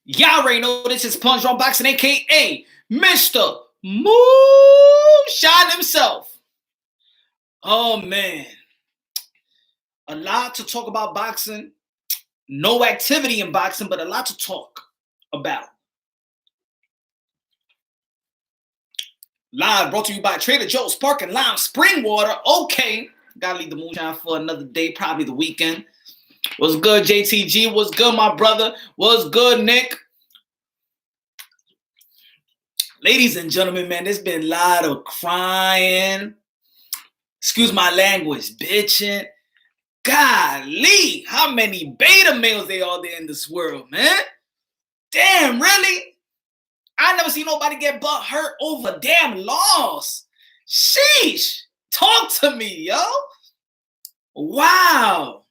Y'all already know this is Punch Drunk Boxing, aka Mr. Moonshine himself. Oh man, a lot to talk about boxing. No activity in boxing, but a lot to talk about. Live brought to you by Trader Joe's Park and Lime Spring Water. Okay, gotta leave the moonshine for another day, probably the weekend. What's good, JTG? What's good, my brother? What's good, Nick? Ladies and gentlemen, man, there's been a lot of crying. Excuse my language, bitching. Golly, how many beta males they are there in this world, man? Damn, really? I never seen nobody get butt hurt over damn loss. Sheesh. Talk to me, yo. Wow.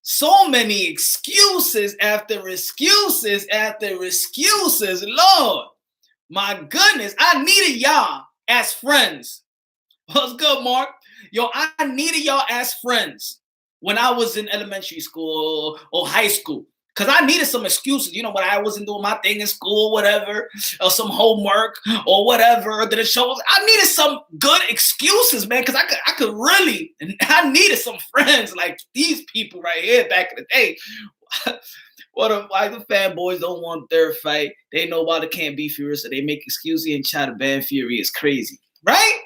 So many excuses after excuses after excuses. Lord, my goodness, I needed y'all as friends. What's good, Mark? Yo, I needed y'all as friends when I was in elementary school or high school. Because I needed some excuses, you know, when I wasn't doing my thing in school, whatever, or some homework or whatever. Did it show? I needed some good excuses, man, because I could really, I needed some friends like these people right here back in the day. Why the fanboys don't want their fight? They know why they can't be furious, so they make excuses and try to ban Fury. Is crazy, right?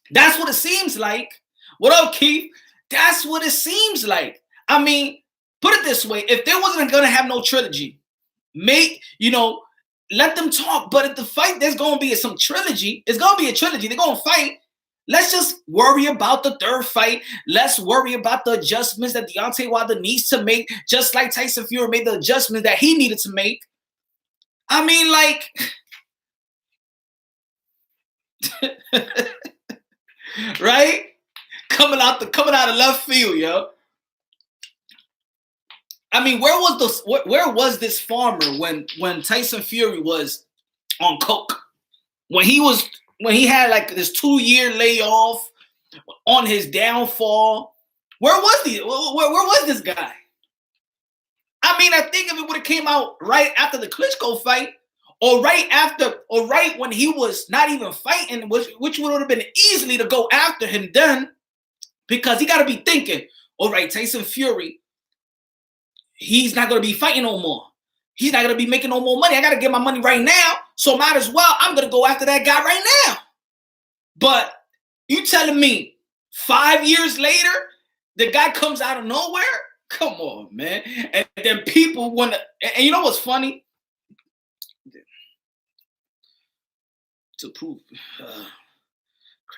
That's what it seems like. What up, Keith? That's what it seems like. I mean, put it this way: if there wasn't gonna have no trilogy, let them talk. But at the fight, there's gonna be some trilogy. It's gonna be a trilogy. They're gonna fight. Let's just worry about the third fight. Let's worry about the adjustments that Deontay Wilder needs to make, just like Tyson Fury made the adjustments that he needed to make. I mean, like, right? Coming out of left field, yo. I mean, where was this farmer when Tyson Fury was on coke? When he had like this 2-year layoff on his downfall, where was he? Where was this guy? I mean, I think if it would have came out right after the Klitschko fight, or right when he was not even fighting, which would have been easily to go after him then, because he got to be thinking, all right, Tyson Fury, he's not going to be fighting no more. He's not going to be making no more money. I got to get my money right now. So might as well, I'm going to go after that guy right now. But you telling me 5 years later, the guy comes out of nowhere? Come on, man. And then people want to, and you know what's funny? To prove,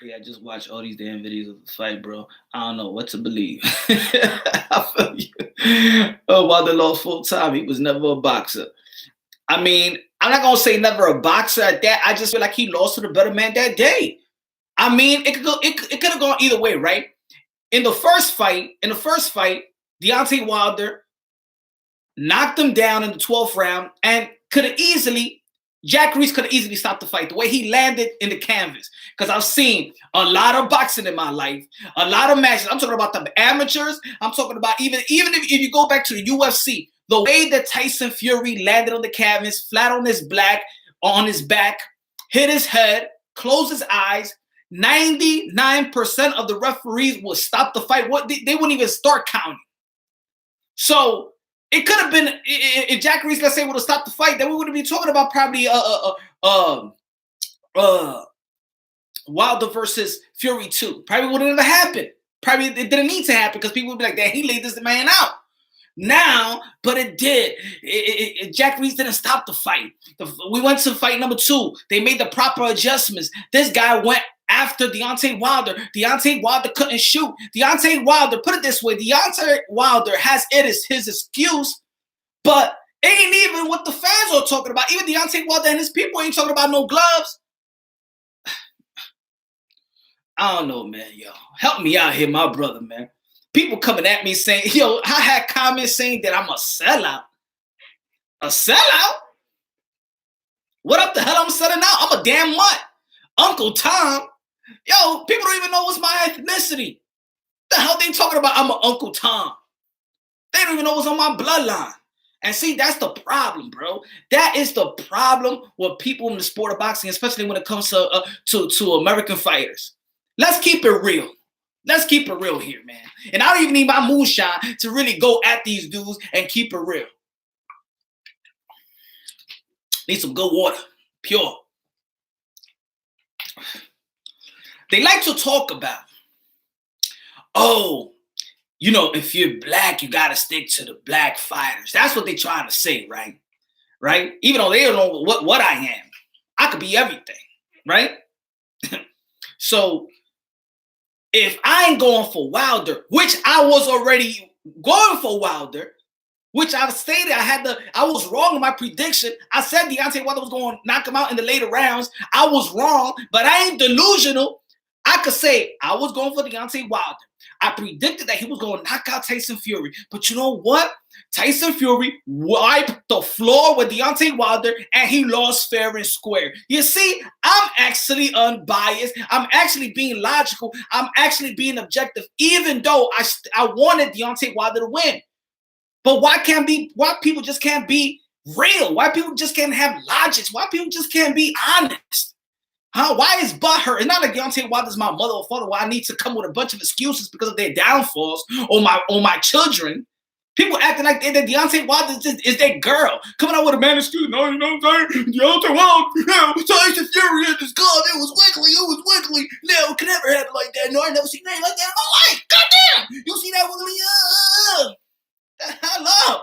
I just watched all these damn videos of the fight, bro. I don't know what to believe. I feel you. Oh, Wilder lost full time. He was never a boxer. I mean, I'm not gonna say never a boxer at that. I just feel like he lost to the better man that day. I mean, it could have gone either way, right? In the first fight, Deontay Wilder knocked him down in the 12th round and Jack Reese could have easily stopped the fight. The way he landed in the canvas. Because I've seen a lot of boxing in my life. A lot of matches. I'm talking about the amateurs. I'm talking about even if you go back to the UFC. The way that Tyson Fury landed on the canvas, flat on his back, hit his head, closed his eyes. 99% of the referees would stop the fight. They wouldn't even start counting. So it could have been, if Jack Reese, let's say, would have stopped the fight, then we wouldn't be talking about probably Wilder versus Fury 2. Probably wouldn't have happened. Probably it didn't need to happen because people would be like, damn, he laid this man out. Now, but it did. Jack Reese didn't stop the fight. We went to fight number 2. They made the proper adjustments. This guy went after Deontay Wilder. Deontay Wilder couldn't shoot. Deontay Wilder, put it this way, Deontay Wilder has his excuse, but it ain't even what the fans are talking about. Even Deontay Wilder and his people ain't talking about no gloves. I don't know, man, yo. Help me out here, my brother, man. People coming at me saying, yo, I had comments saying that I'm a sellout. A sellout? What up the hell I'm selling out? I'm a damn mutt. Uncle Tom. Yo, people don't even know what's my ethnicity. The hell they talking about? I'm an Uncle Tom. They don't even know what's on my bloodline. And see, that's the problem, bro. That is the problem with people in the sport of boxing, especially when it comes to American fighters. Let's keep it real. Let's keep it real here, man. And I don't even need my moonshine to really go at these dudes and keep it real. Need some good water, pure. They like to talk about, oh, you know, if you're black, you gotta stick to the black fighters. That's what they're trying to say, right? Right? Even though they don't know what I am. I could be everything, right? So if I ain't going for Wilder, which I was already going for Wilder, which I've stated I was wrong in my prediction. I said Deontay Wilder was going to knock him out in the later rounds. I was wrong, but I ain't delusional. I could say I was going for Deontay Wilder. I predicted that he was going to knock out Tyson Fury. But you know what? Tyson Fury wiped the floor with Deontay Wilder, and he lost fair and square. You see, I'm actually unbiased. I'm actually being logical. I'm actually being objective, even though I wanted Deontay Wilder to win. But why people just can't be real? Why people just can't have logic? Why people just can't be honest? Huh? Why is butt hurt? It's not like Deontay Wilder's my mother or father. Why I need to come with a bunch of excuses because of their downfalls or my children. People acting like Deontay Wilder is their girl. Coming out with a man excuse. No, you know what I'm saying? Deontay Wilder, Tyson Fury hit his glove. It was wiggly. No, it could never happen like that. No, I never seen anything like that in my life. Goddamn! You see that wiggly? Hello.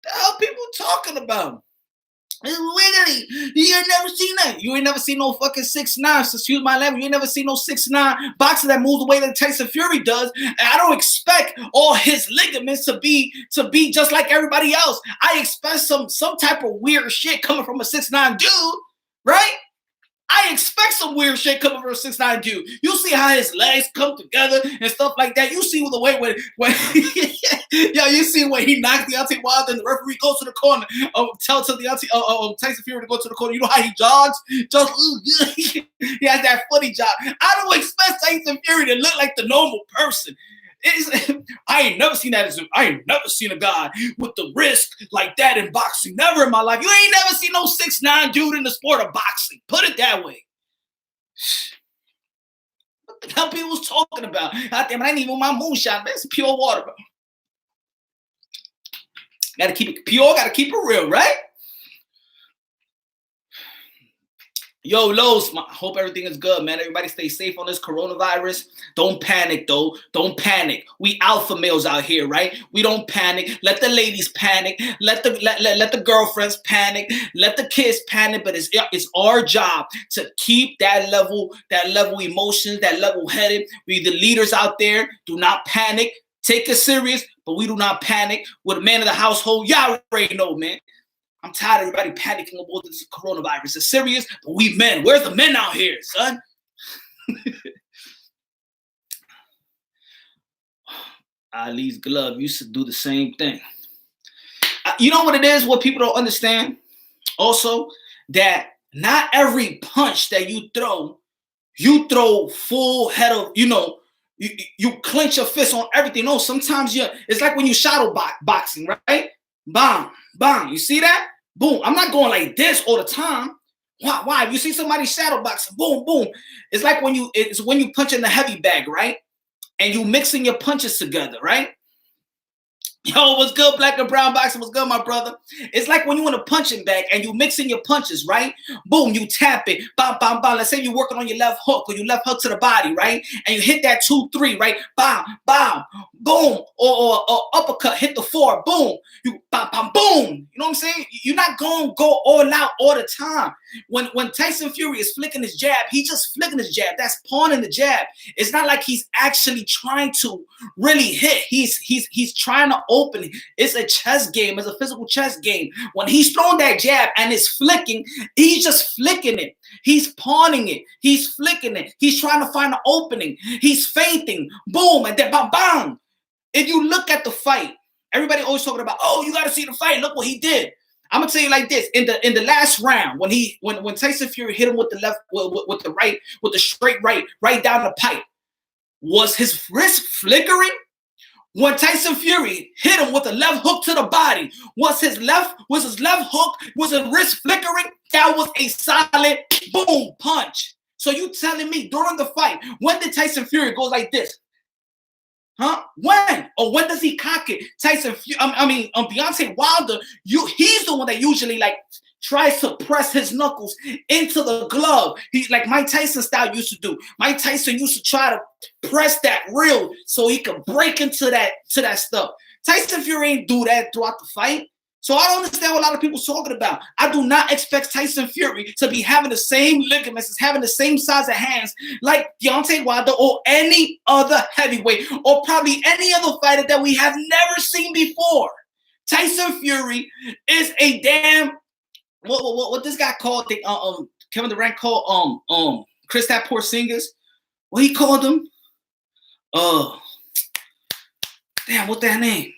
The hell people talking about? It's wiggly. You ain't never seen that. You ain't never seen no fucking 6'9", excuse my language. You ain't never seen no 6'9" boxer that moves the way that Tyson Fury does. And I don't expect all his ligaments to be just like everybody else. I expect some type of weird shit coming from a 6'9" dude, right? I expect some weird shit coming from a 6'9" dude. You see how his legs come together and stuff like that. You see the way when you see when he knocked Deontay Wilder and the referee goes to the corner, tell Deontay Tyson Fury to go to the corner. You know how he jogs? He has that funny jog. I don't expect Tyson Fury to look like the normal person. I ain't never seen that. I ain't never seen a guy with the wrist like that in boxing. Never in my life. You ain't never seen no 6'9" dude in the sport of boxing. Put it that way. What the hell people was talking about? I ain't even my moonshine, man. It's pure water, bro. Gotta keep it pure, gotta keep it real, right? Yo, Los, hope everything is good, man. Everybody stay safe on this coronavirus. Don't panic, though. Don't panic. We alpha males out here, right? We don't panic. Let the ladies panic. Let the girlfriends panic. Let the kids panic. But it's our job to keep that level emotions, that level headed. We the leaders out there. Do not panic. Take it serious, but we do not panic. We're the man of the household. Y'all already know, man. I'm tired of everybody panicking about this coronavirus. It's serious, but we men. Where's the men out here, son? Ali's glove used to do the same thing. You know what it is? What people don't understand? Also, that not every punch that you throw full head of, you clench your fist on everything. No, sometimes it's like when you shadow boxing, right? Bam, bam. You see that? Boom. I'm not going like this all the time. Why? If you see somebody shadow boxing, boom, boom. It's like when you punch in the heavy bag, right? And you mixing your punches together, right? Yo, what's good, black and brown boxing? What's good, my brother? It's like when you in a punching bag and you mixing your punches, right? Boom, you tap it, bam, bam, bam. Let's say you're working on your left hook or your left hook to the body, right? And you hit that 2-3, right? Bam, bam, boom, or uppercut, hit the 4, boom. You bam, bam, boom. You know what I'm saying? You're not going to go all out all the time. When Tyson Fury is flicking his jab, he's just flicking his jab. That's pawning the jab. It's not like he's actually trying to really hit. He's trying to open. It's a chess game. It's a physical chess game. When he's throwing that jab and it's flicking, he's just flicking it. He's pawning it. He's flicking it. He's trying to find an opening. He's feinting. Boom, and then bam, bam. If you look at the fight, everybody always talking about, oh, you got to see the fight. Look what he did. I'm gonna tell you like this: in the last round, when Tyson Fury hit him with the left, with the right, with the straight right down the pipe, was his wrist flickering, When Tyson Fury hit him with a left hook to the body, was his left hook, was his wrist flickering? That was a solid boom punch. So you telling me during the fight, when did Tyson Fury go like this? Huh? When? Or when does he cock it? Deontay Wilder, he's the one that usually like tries to press his knuckles into the glove. He's like Mike Tyson style used to do. Mike Tyson used to try to press that real so he could break into that stuff. Tyson Fury ain't do that throughout the fight. So I don't understand what a lot of people talking about. I do not expect Tyson Fury to be having the same ligaments, having the same size of hands like Deontay Wilder or any other heavyweight or probably any other fighter that we have never seen before. Tyson Fury is a damn what this guy called Kevin Durant called Kristaps Porzingis. What he called him? Damn, what that name?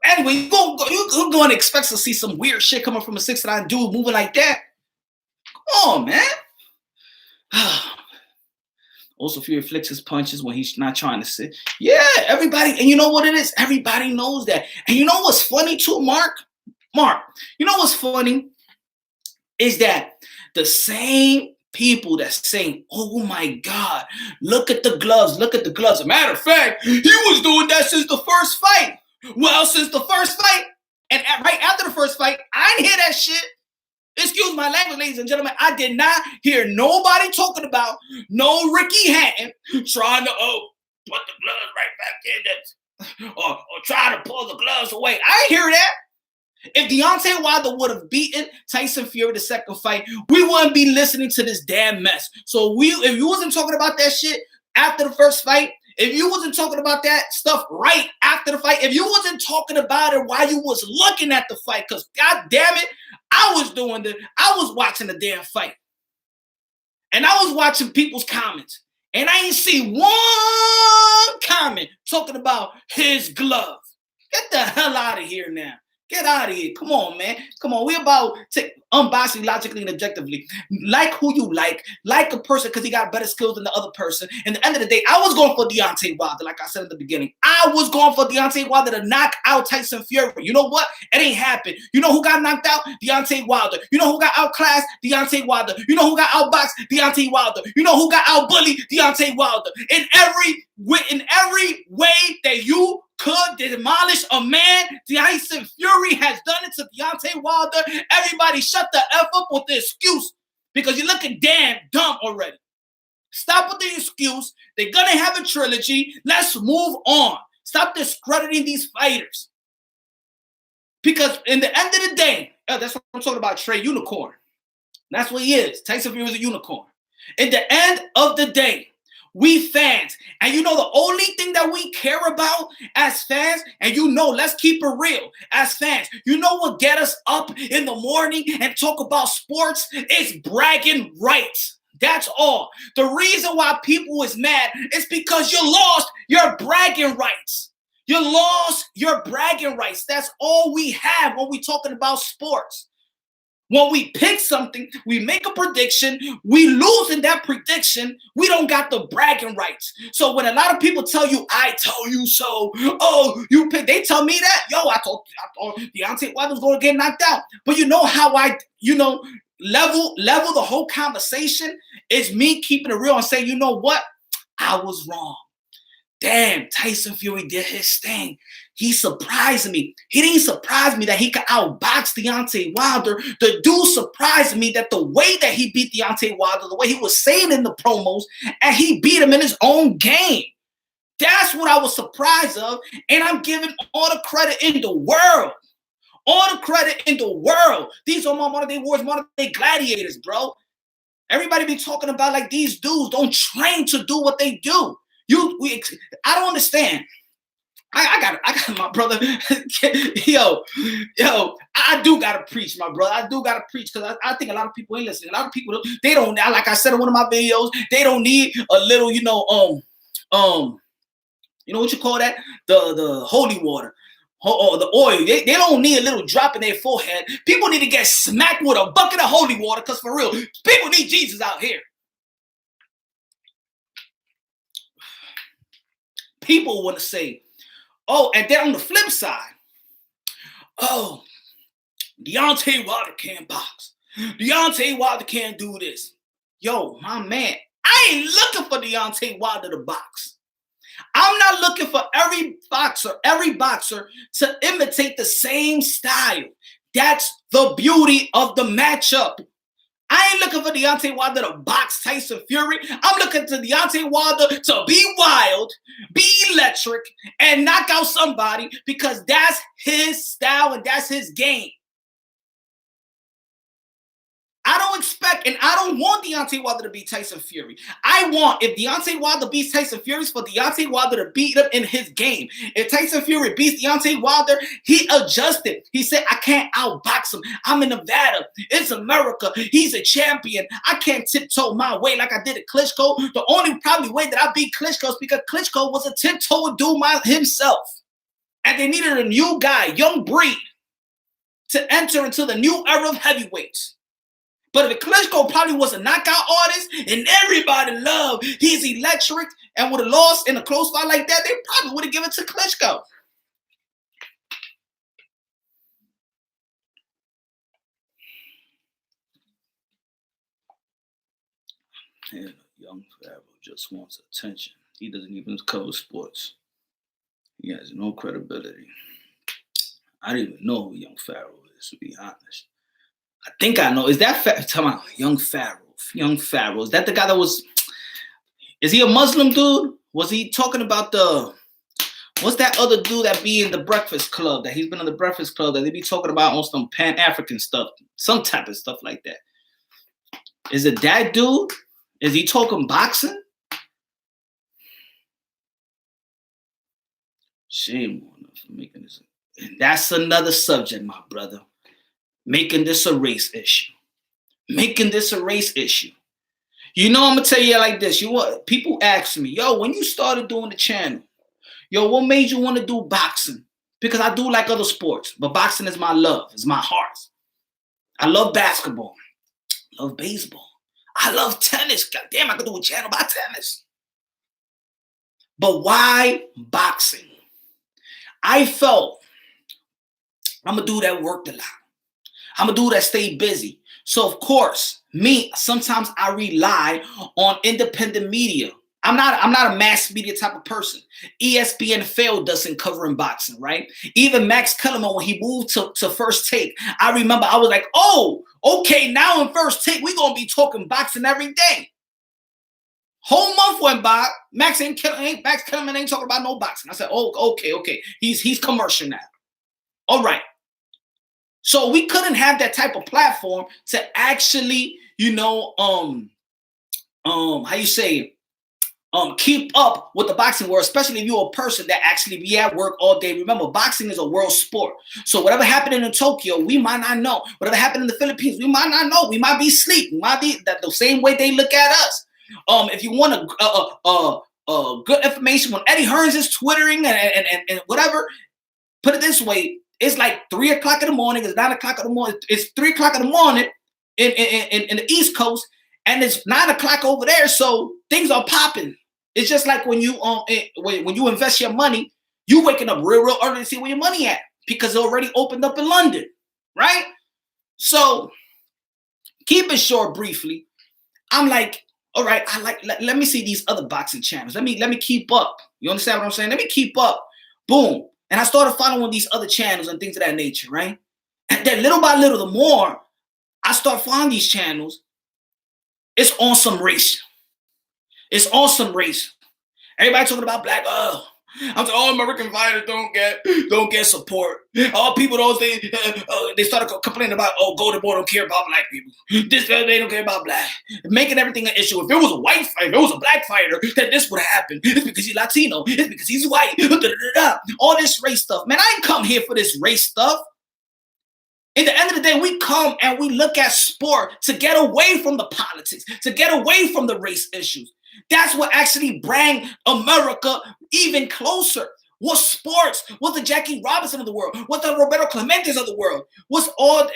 Anyway, you're going to expect to see some weird shit coming from a 6'9" dude moving like that. Come on, man. Also, Fury flicks his punches when he's not trying to sit. Yeah, everybody. And you know what it is? Everybody knows that. And you know what's funny too, Mark? You know what's funny? Is that the same people that's saying, oh my God, look at the gloves, look at the gloves. As a matter of fact, he was doing that since the first fight. Well, since the first fight, and right after the first fight, I didn't hear that shit. Excuse my language, ladies and gentlemen. I did not hear nobody talking about no Ricky Hatton trying to put the gloves right back in or try to pull the gloves away. I didn't hear that. If Deontay Wilder would have beaten Tyson Fury the second fight, we wouldn't be listening to this damn mess. So if you wasn't talking about that shit after the first fight, if you wasn't talking about that stuff right after the fight, if you wasn't talking about it while you was looking at the fight, because God damn it, I was watching the damn fight. And I was watching people's comments. And I ain't see one comment talking about his glove. Get the hell out of here now. Get out of here. Come on, man. Come on. We're about unbiasedly, logically, and objectively. Like who you like a person because he got better skills than the other person. And at the end of the day, I was going for Deontay Wilder, like I said in the beginning. I was going for Deontay Wilder to knock out Tyson Fury. You know what? It ain't happened. You know who got knocked out? Deontay Wilder. You know who got outclassed? Deontay Wilder. You know who got outboxed? Deontay Wilder. You know who got outbullied? Deontay Wilder. In every way that you could demolish a man, Tyson Fury has done it to Deontay Wilder. Everybody shut the F up with the excuse because you're looking damn dumb already. Stop with the excuse. They're going to have a trilogy. Let's move on. Stop discrediting these fighters. Because in the end of the day, that's what I'm talking about, Trey Unicorn. That's what he is. Tyson Fury is a unicorn. In the end of the day, we fans, and you know the only thing that we care about as fans, and you know, let's keep it real, as fans, you know what get us up in the morning and talk about sports is bragging rights. That's all. The reason why people is mad is because you lost your bragging rights. You lost your bragging rights. That's all we have when we talking about sports. When we pick something, we make a prediction, we lose in that prediction, we don't got the bragging rights. So when a lot of people tell you, I told you so, oh, you pick, they tell me that, yo, I told Deontay Wilder's going to get knocked out. But you know how level the whole conversation is me keeping it real and saying, you know what? I was wrong. Damn, Tyson Fury did his thing. He surprised me. He didn't surprise me that he could outbox Deontay Wilder. The dude surprised me that the way that he beat Deontay Wilder, the way he was saying in the promos, and he beat him in his own game. That's what I was surprised of, and I'm giving all the credit in the world. All the credit in the world. These are my modern-day warriors, modern-day gladiators, bro. Everybody be talking about like these dudes don't train to do what they do. I don't understand. I got my brother. yo, I do gotta preach, my brother. I do gotta preach because I think a lot of people ain't listening. A lot of people they don't. Like I said in one of my videos, they don't need a little, you know what you call that? The holy water. Or the oil. They don't need a little drop in their forehead. People need to get smacked with a bucket of holy water because for real, people need Jesus out here. people want to say, oh, and then on the flip side, oh, Deontay Wilder can't box. Deontay Wilder can't do this. Yo, my man, I ain't looking for Deontay Wilder to box. I'm not looking for every boxer to imitate the same style. That's the beauty of the matchup. I ain't looking for Deontay Wilder to box Tyson Fury. I'm looking to Deontay Wilder to be wild, be electric, and knock out somebody because that's his style and that's his game. I don't expect and I don't want Deontay Wilder to beat Tyson Fury. I want, if Deontay Wilder beats Tyson Fury, for Deontay Wilder to beat him in his game. If Tyson Fury beats Deontay Wilder, he adjusted. He said, I can't outbox him. I'm in Nevada. It's America. He's a champion. I can't tiptoe my way like I did at Klitschko. The only probably way that I beat Klitschko is because Klitschko was a tiptoe dude himself. And they needed a new guy, young breed, to enter into the new era of heavyweights. But if Klitschko probably was a knockout artist and everybody loved he's electric and would have lost in a close fight like that, they probably would have given it to Klitschko. And young Pharaoh just wants attention. He doesn't even cover sports. He has no credibility. I don't even know who young Pharaoh is, to be honest. I think I know. Is that talking about young Pharaoh? Young Pharaoh. Is that the guy that was? Is he a Muslim dude? Was he talking about what's that other dude that be in the Breakfast Club? That he's been in the Breakfast Club that they be talking about on some Pan-African stuff, some type of stuff like that. Is it that dude? Is he talking boxing? Shame on him for making this. And that's another subject, my brother. Making this a race issue. Making this a race issue. You know, I'm going to tell you like this. People ask me, yo, when you started doing the channel, yo, what made you want to do boxing? Because I do like other sports, but boxing is my love. It's my heart. I love basketball. I love baseball. I love tennis. God damn, I could do a channel about tennis. But why boxing? I felt I'm a dude that worked a lot. I'm a dude that stayed busy. So, of course, sometimes I rely on independent media. I'm not a mass media type of person. ESPN failed us in covering boxing, right? Even Max Kellerman, when he moved to First Take, I remember I was like, oh, okay, now in First Take, we're going to be talking boxing every day. Whole month went by, Max Kellerman ain't talking about no boxing. I said, oh, okay. He's commercial now. All right. So we couldn't have that type of platform to actually, keep up with the boxing world, especially if you're a person that actually be at work all day. Remember, boxing is a world sport. So whatever happened in Tokyo, we might not know. Whatever happened in the Philippines, we might not know. We might be asleep. We might be the same way they look at us. If you want good information, when Eddie Hearns is twittering and whatever, put it this way. It's like 3 o'clock in the morning. It's 9 o'clock in the morning. It's 3 o'clock in the morning in the East Coast, and it's 9 o'clock over there. So things are popping. It's just like when you invest your money, you waking up real early to see where your money at because it already opened up in London, right? So keep it short, briefly. I'm like, all right, let me see these other boxing channels. Let me keep up. You understand what I'm saying? Let me keep up. Boom. And I started following these other channels and things of that nature, right? And then little by little, the more I start following these channels, it's on some race. It's on some race. Everybody talking about black. I'm saying all American fighters don't get support. All people they started complaining about Golden Boy don't care about black people. They don't care about black, making everything an issue. If it was a white fighter, if it was a black fighter, then this would have happened. It's because he's Latino. It's because he's white. All this race stuff, man. I ain't come here for this race stuff. In the end of the day, we come and we look at sport to get away from the politics, to get away from the race issues. That's what actually brought America even closer. Was sports? Was the Jackie Robinson of the world? Was the Roberto Clementes of the world? Was all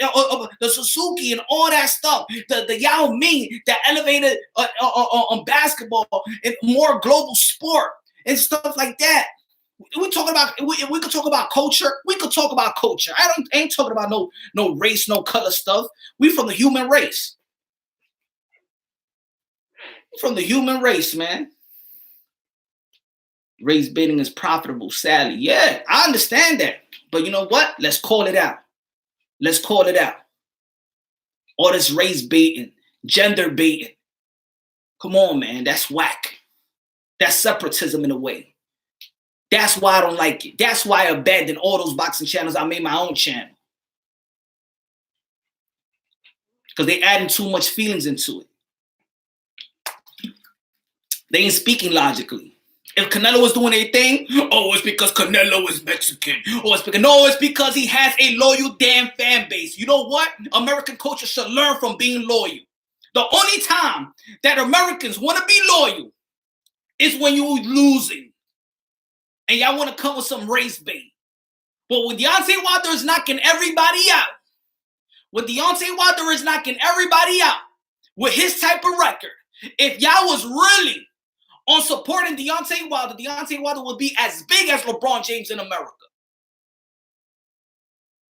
the Suzuki and all that stuff? The Yao Ming that elevated on basketball in more global sport. and stuff like that. We talking about we could talk about culture. We could talk about culture. Ain't talking about no race, no color stuff. We from the human race. From the human race, man. Race baiting is profitable, sadly. Yeah, I understand that. But you know what? Let's call it out. Let's call it out. All this race baiting, gender baiting. Come on, man. That's whack. That's separatism in a way. That's why I don't like it. That's why I abandoned all those boxing channels. I made my own channel. Because they adding too much feelings into it. They ain't speaking logically. If Canelo was doing a thing, oh, it's because Canelo is Mexican. Oh, it's because he has a loyal damn fan base. You know what? American culture should learn from being loyal. The only time that Americans want to be loyal is when you're losing. And y'all want to come with some race bait. But when Deontay Wilder is knocking everybody out, with his type of record, if y'all was really on supporting Deontay Wilder would be as big as LeBron James in America.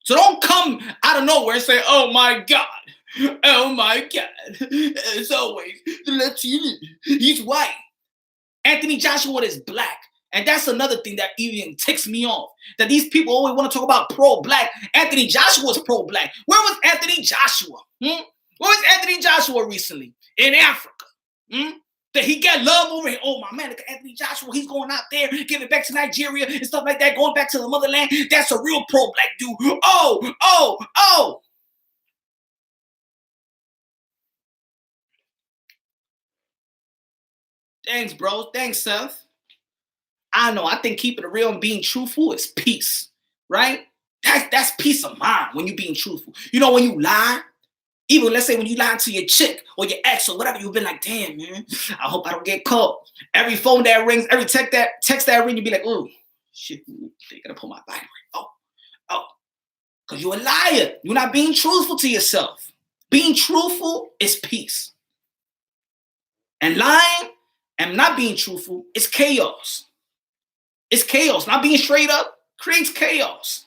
So don't come out of nowhere and say, oh my God. It's always the Latino. He's white. Anthony Joshua is black. And that's another thing that even ticks me off. That these people always want to talk about pro-black. Anthony Joshua is pro-black. Where was Anthony Joshua? Where was Anthony Joshua recently? In Africa. That he got love over here. Oh, my man, look at Anthony Joshua. He's going out there, giving back to Nigeria and stuff like that, going back to the motherland. That's a real pro-black dude. Oh. Thanks, bro. Thanks, Seth. I know. I think keeping it real and being truthful is peace, right? That's peace of mind when you're being truthful. You know, when you lie, even let's say when you lie to your chick or your ex or whatever, you've been like, damn, man, I hope I don't get caught. Every phone that rings, every text that rings, you be like, oh, shit, they gotta pull my vibrator. Oh, because you're a liar. You're not being truthful to yourself. Being truthful is peace. And lying and not being truthful is chaos. It's chaos. Not being straight up creates chaos.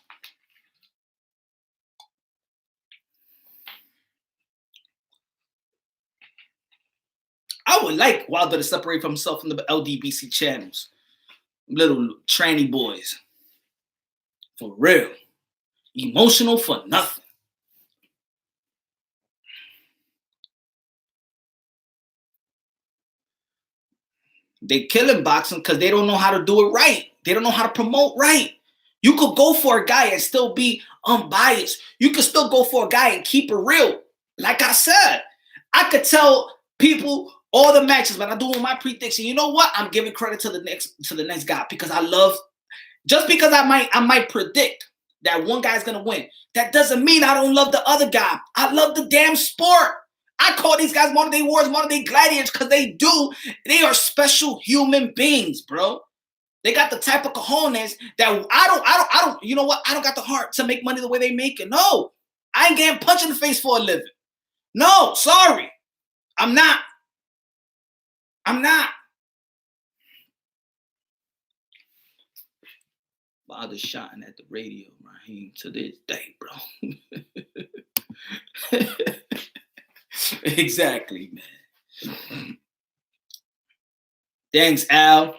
I would like Wilder to separate from himself from the LDBC channels. Little tranny boys. For real. Emotional for nothing. They killing boxing because they don't know how to do it right. They don't know how to promote right. You could go for a guy and still be unbiased. You could still go for a guy and keep it real. Like I said, I could tell people all the matches, but I'm doing my prediction. You know what? I'm giving credit to the next guy because I love. Just because I might predict that one guy's gonna win, that doesn't mean I don't love the other guy. I love the damn sport. I call these guys modern day warriors, modern day gladiators because they are special human beings, bro. They got the type of cojones that I don't, you know what? I don't got the heart to make money the way they make it. No, I ain't getting punched in the face for a living. No, sorry. I'm not. Wilder shouting at the radio, Raheem, to this day, bro. Exactly, man. Thanks, Al.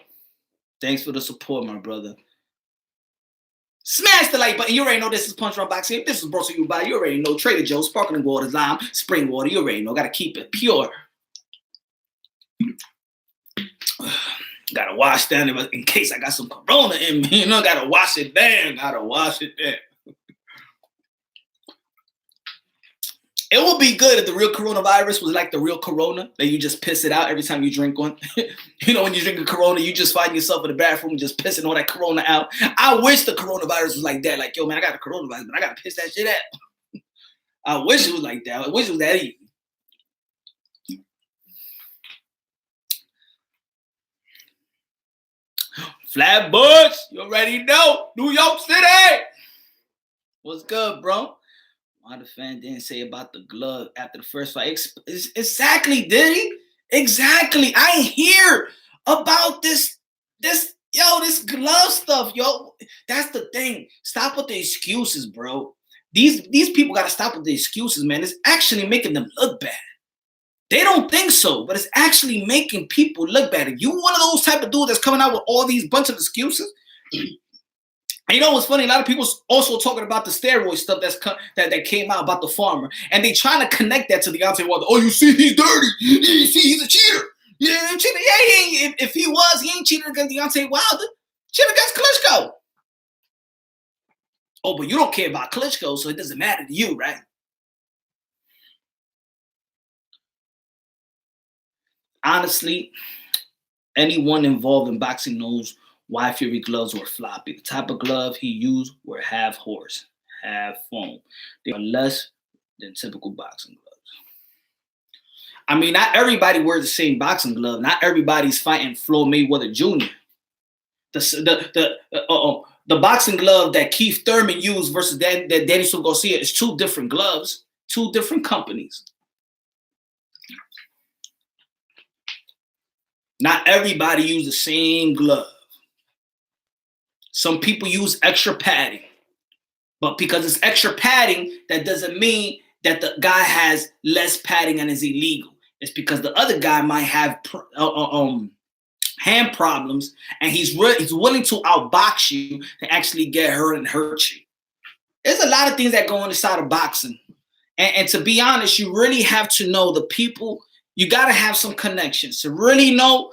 Thanks for the support, my brother. Smash the like button. You already know this is Punch Run Boxing. If this is brought to you by, you already know, Trader Joe's, sparkling water, lime, spring water. You already know. Got to keep it pure. Gotta wash down in case I got some corona in me. You know, gotta wash it down. It would be good if the real coronavirus was like the real corona, that you just piss it out every time you drink one. You know, when you drink a corona, you just find yourself in the bathroom just pissing all that corona out. I wish the coronavirus was like that. Like, yo, man, I got a coronavirus, but I gotta piss that shit out. I wish it was like that. I wish it was that easy. Flatbush, you already know. New York City. What's good, bro? Why the fan didn't say about the glove after the first fight? Exactly, did he? Exactly. I ain't hear about this This glove stuff, yo. That's the thing. Stop with the excuses, bro. These people gotta stop with the excuses, man. It's actually making them look bad. They don't think so, but it's actually making people look bad. If you one of those type of dudes that's coming out with all these bunch of excuses, and you know what's funny? A lot of people also talking about the steroid stuff that came out about the farmer, and they trying to connect that to Deontay Wilder. Oh, you see, he's dirty. You see, he's a cheater. Yeah, cheater. Yeah, he ain't, if he was, he ain't cheating against Deontay Wilder. Cheated against Klitschko. Oh, but you don't care about Klitschko, so it doesn't matter to you, right? Honestly, anyone involved in boxing knows why Fury gloves were floppy. The type of glove he used were half horse, half foam. They are less than typical boxing gloves. I mean, not everybody wears the same boxing glove. Not everybody's fighting Floyd Mayweather Jr. The boxing glove that Keith Thurman used versus that Daniel Garcia is two different gloves, two different companies. Not everybody use the same glove. Some people use extra padding. But because it's extra padding, that doesn't mean that the guy has less padding and is illegal. It's because the other guy might have hand problems, and he's willing to outbox you to actually get hurt and hurt you. There's a lot of things that go on inside of boxing. And to be honest, you really have to know the people. You got to have some connections to really know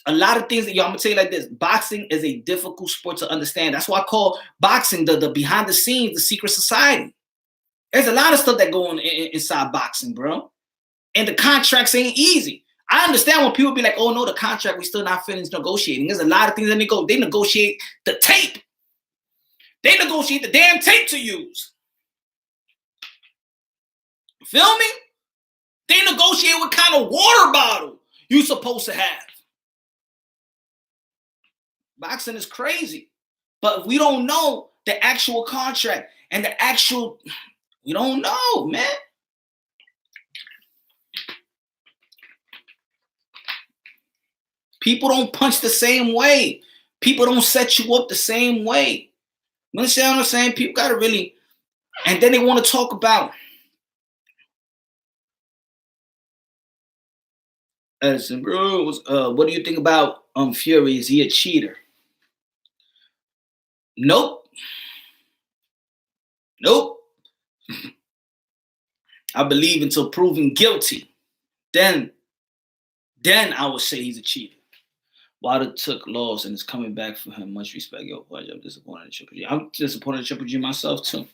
a lot of things. I'm going to tell you like this. Boxing is a difficult sport to understand. That's why I call boxing the behind the scenes, the secret society. There's a lot of stuff that go on inside boxing, bro. And the contracts ain't easy. I understand when people be like, oh, no, the contract, we still not finished negotiating. There's a lot of things that they negotiate the tape. They negotiate the damn tape to use. Feel me? They negotiate what kind of water bottle you supposed to have. Boxing is crazy. But we don't know the actual contract and the actual, we don't know, man. People don't punch the same way. People don't set you up the same way. You understand what I'm saying? People got to really, and then they want to talk about, listen, bro, what do you think about Fury? Is he a cheater? Nope. I believe until proven guilty, then I would say he's a cheater. Wilder took loss and is coming back for him. Much respect, yo. I'm disappointed in Triple G. I'm disappointed in Triple G myself too.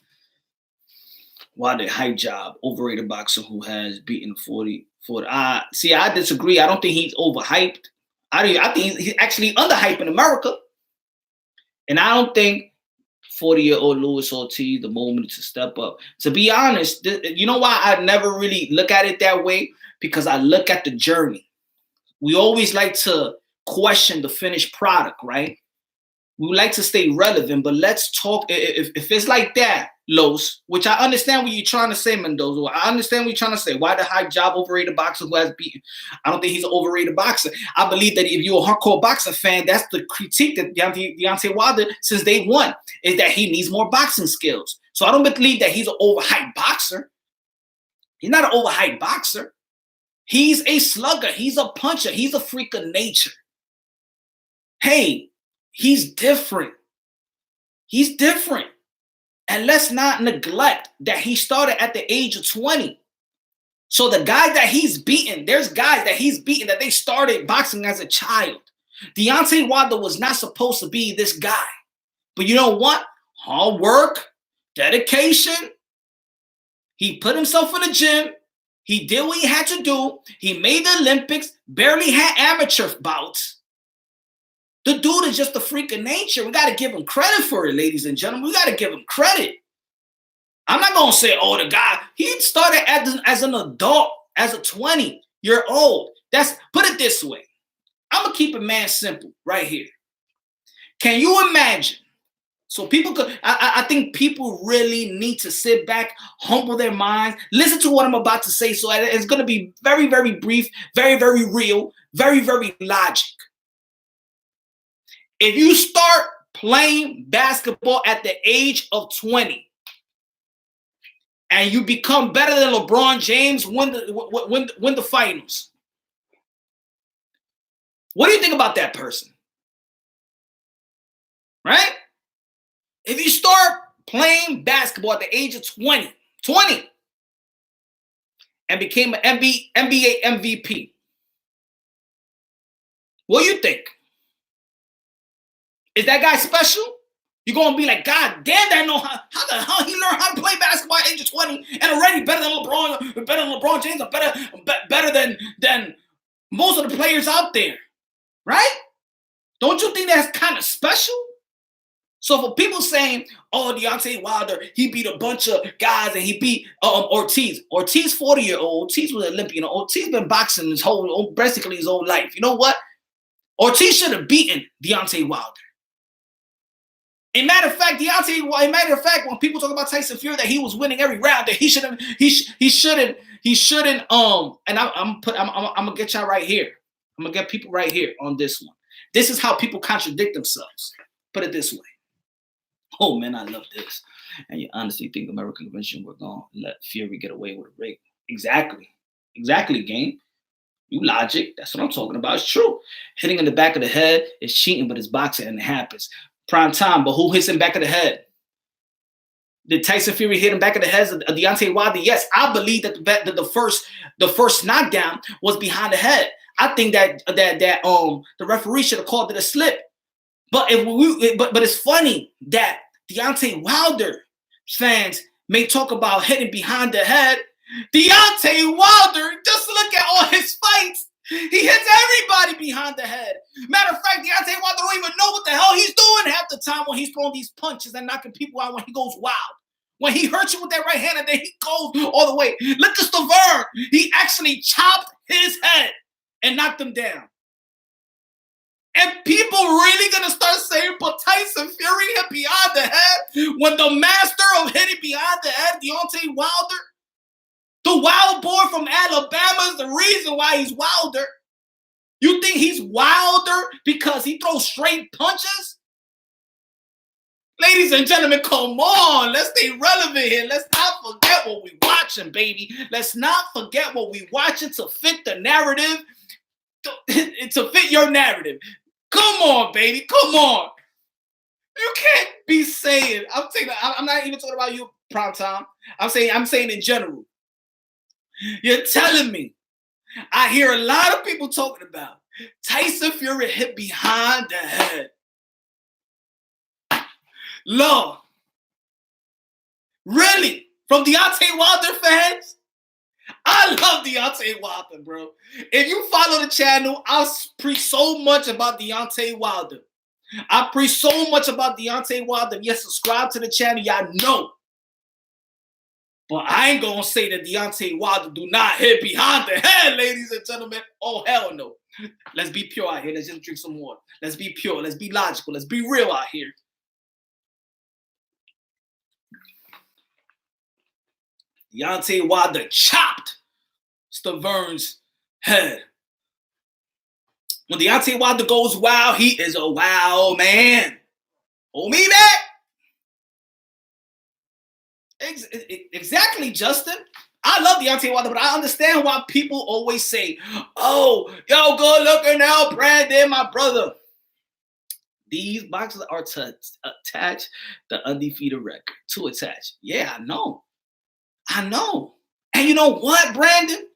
Wilder, hype job, overrated boxer who has beaten 40. See, I disagree. I don't think he's overhyped. I think he's actually underhyped in America. And I don't think 40-year-old Luis Ortiz, the moment to step up. To be honest, you know why I never really look at it that way? Because I look at the journey. We always like to question the finished product, right? We like to stay relevant, but let's talk. If it's like that, Los, which I understand what you're trying to say, Mendoza. I understand what you're trying to say. Why the hype job overrated boxer who has beaten? I don't think he's an overrated boxer. I believe that if you're a hardcore boxing fan, that's the critique that Deontay Wilder, since day one, is that he needs more boxing skills. So I don't believe that he's an overhyped boxer. He's not an overhyped boxer. He's a slugger. He's a puncher. He's a freak of nature. Hey, he's different. He's different. And let's not neglect that he started at the age of 20. So the guy that he's beaten, there's guys that he's beaten that they started boxing as a child. Deontay Wilder was not supposed to be this guy. But you know what? Hard work, dedication. He put himself in the gym. He did what he had to do. He made the Olympics, barely had amateur bouts. The dude is just a freak of nature. We got to give him credit for it, ladies and gentlemen. We got to give him credit. I'm not going to say, oh, the guy, he started as an adult, as a 20-year-old. Put it this way. I'm going to keep it man simple right here. Can you imagine? So people I think people really need to sit back, humble their minds, listen to what I'm about to say. So it's going to be very, very brief, very, very real, very, very logic. If you start playing basketball at the age of 20 and you become better than LeBron James, win the finals, what do you think about that person? Right? If you start playing basketball at the age of 20, and became an NBA MVP, what do you think? Is that guy special? You're going to be like, God damn, that know how the hell he learned how to play basketball at age of 20 and already better than LeBron James, or better than most of the players out there, right? Don't you think that's kind of special? So for people saying, oh, Deontay Wilder, he beat a bunch of guys and he beat Ortiz. Ortiz, 40-year-old. Ortiz was an Olympian. Ortiz been boxing basically his whole life. You know what? Ortiz should have beaten Deontay Wilder. In matter of fact, when people talk about Tyson Fury that he was winning every round, that he shouldn't. And I'm gonna get y'all right here. I'm gonna get people right here on this one. This is how people contradict themselves. Put it this way. Oh man, I love this. And you honestly think American convention we're gonna let Fury get away with a rape? Exactly, game. You logic. That's what I'm talking about. It's true. Hitting in the back of the head is cheating, but it's boxing and it happens. Prime time, but who hits him back of the head? Did Tyson Fury hit him back of the head of Deontay Wilder? Yes, I believe that the first knockdown was behind the head. I think that the referee should have called it a slip. But but it's funny that Deontay Wilder fans may talk about hitting behind the head. Deontay Wilder, just look at all his fights. He hits everybody behind the head. Matter of fact, Deontay Wilder don't even know what the hell he's doing half the time when he's throwing these punches and knocking people out when he goes wild. When he hurts you with that right hand and then he goes all the way. Look at Stavern. He actually chopped his head and knocked him down. And people really gonna start saying, but Tyson Fury hit behind the head when the master of hitting behind the head, Deontay Wilder, the wild boy from Alabama, is the reason why he's Wilder. You think he's Wilder because he throws straight punches? Ladies and gentlemen, come on. Let's stay relevant here. Let's not forget what we're watching, baby. Let's not forget what we're watching to fit the narrative, to fit your narrative. Come on, baby. Come on. You can't be saying, I'm not even talking about you, Prime Time. I'm saying in general. You're telling me. I hear a lot of people talking about Tyson Fury hit behind the head. Lord. Really? From Deontay Wilder fans? I love Deontay Wilder, bro. If you follow the channel, I preach so much about Deontay Wilder. I preach so much about Deontay Wilder. If you subscribe to the channel, y'all know. But I ain't gonna say that Deontay Wilder do not hit behind the head, ladies and gentlemen. Oh, hell no. Let's be pure out here. Let's just drink some water. Let's be pure. Let's be logical. Let's be real out here. Deontay Wilder chopped Stavern's head. When Deontay Wilder goes wild, he is a wild man. Hold me back. Exactly, Justin. I love Deontay Wilder, but I understand why people always say, oh, yo, good looking out, Brandon, my brother. These boxes are to attach the undefeated record. To attach. Yeah, I know. And you know what, Brandon?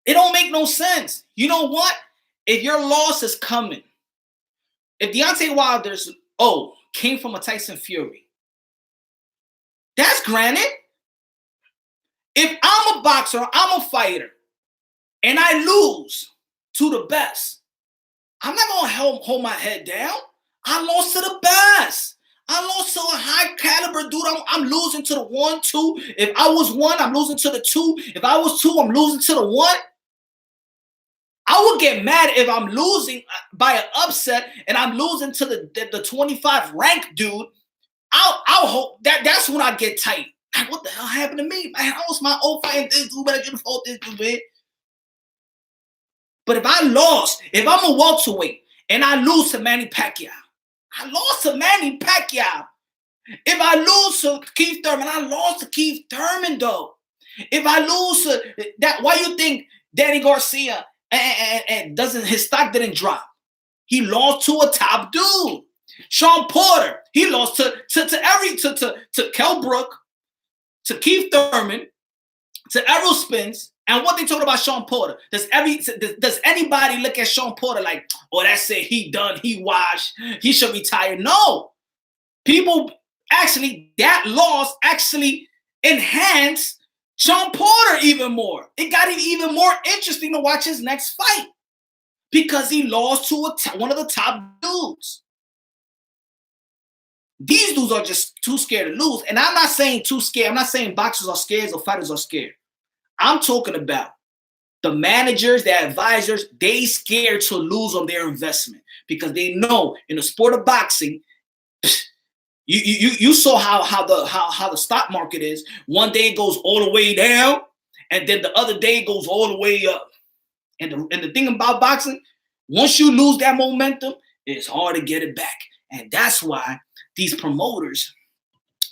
It don't make no sense. You know what? If your loss is coming, if Deontay Wilder's, came from a Tyson Fury, that's granted. If I'm a boxer, I'm a fighter, and I lose to the best, I'm not going to hold my head down. I lost to the best. I lost to a high caliber dude. I'm losing to the 1, 2. If I was 1, I'm losing to the 2. If I was 2, I'm losing to the 1. I would get mad if I'm losing by an upset and I'm losing to the 25 ranked dude. I'll hope that's when I get tight. Like, what the hell happened to me? Man, I lost my old fight and this dude better get fought this dude, man. But if I'm a welterweight and I lose to Manny Pacquiao, I lost to Manny Pacquiao. If I lose to Keith Thurman, I lost to Keith Thurman, though. If I lose to that, why you think Danny Garcia and doesn't his stock didn't drop? He lost to a top dude. Sean Porter, he lost to Kell Brook, to Keith Thurman, to Errol Spence. And what they talk about Sean Porter? Does anybody look at Sean Porter like, oh, that's it, he done, he washed, he should retire? No. People actually, that loss actually enhanced Sean Porter even more. It got him even more interesting to watch his next fight because he lost to one of the top dudes. These dudes are just too scared to lose. And I'm not saying too scared. I'm not saying boxers are scared or fighters are scared. I'm talking about the managers, the advisors, they scared to lose on their investment because they know in the sport of boxing, you saw how the stock market is. One day it goes all the way down, and then the other day it goes all the way up. And the thing about boxing, once you lose that momentum, it's hard to get it back. And that's why these promoters,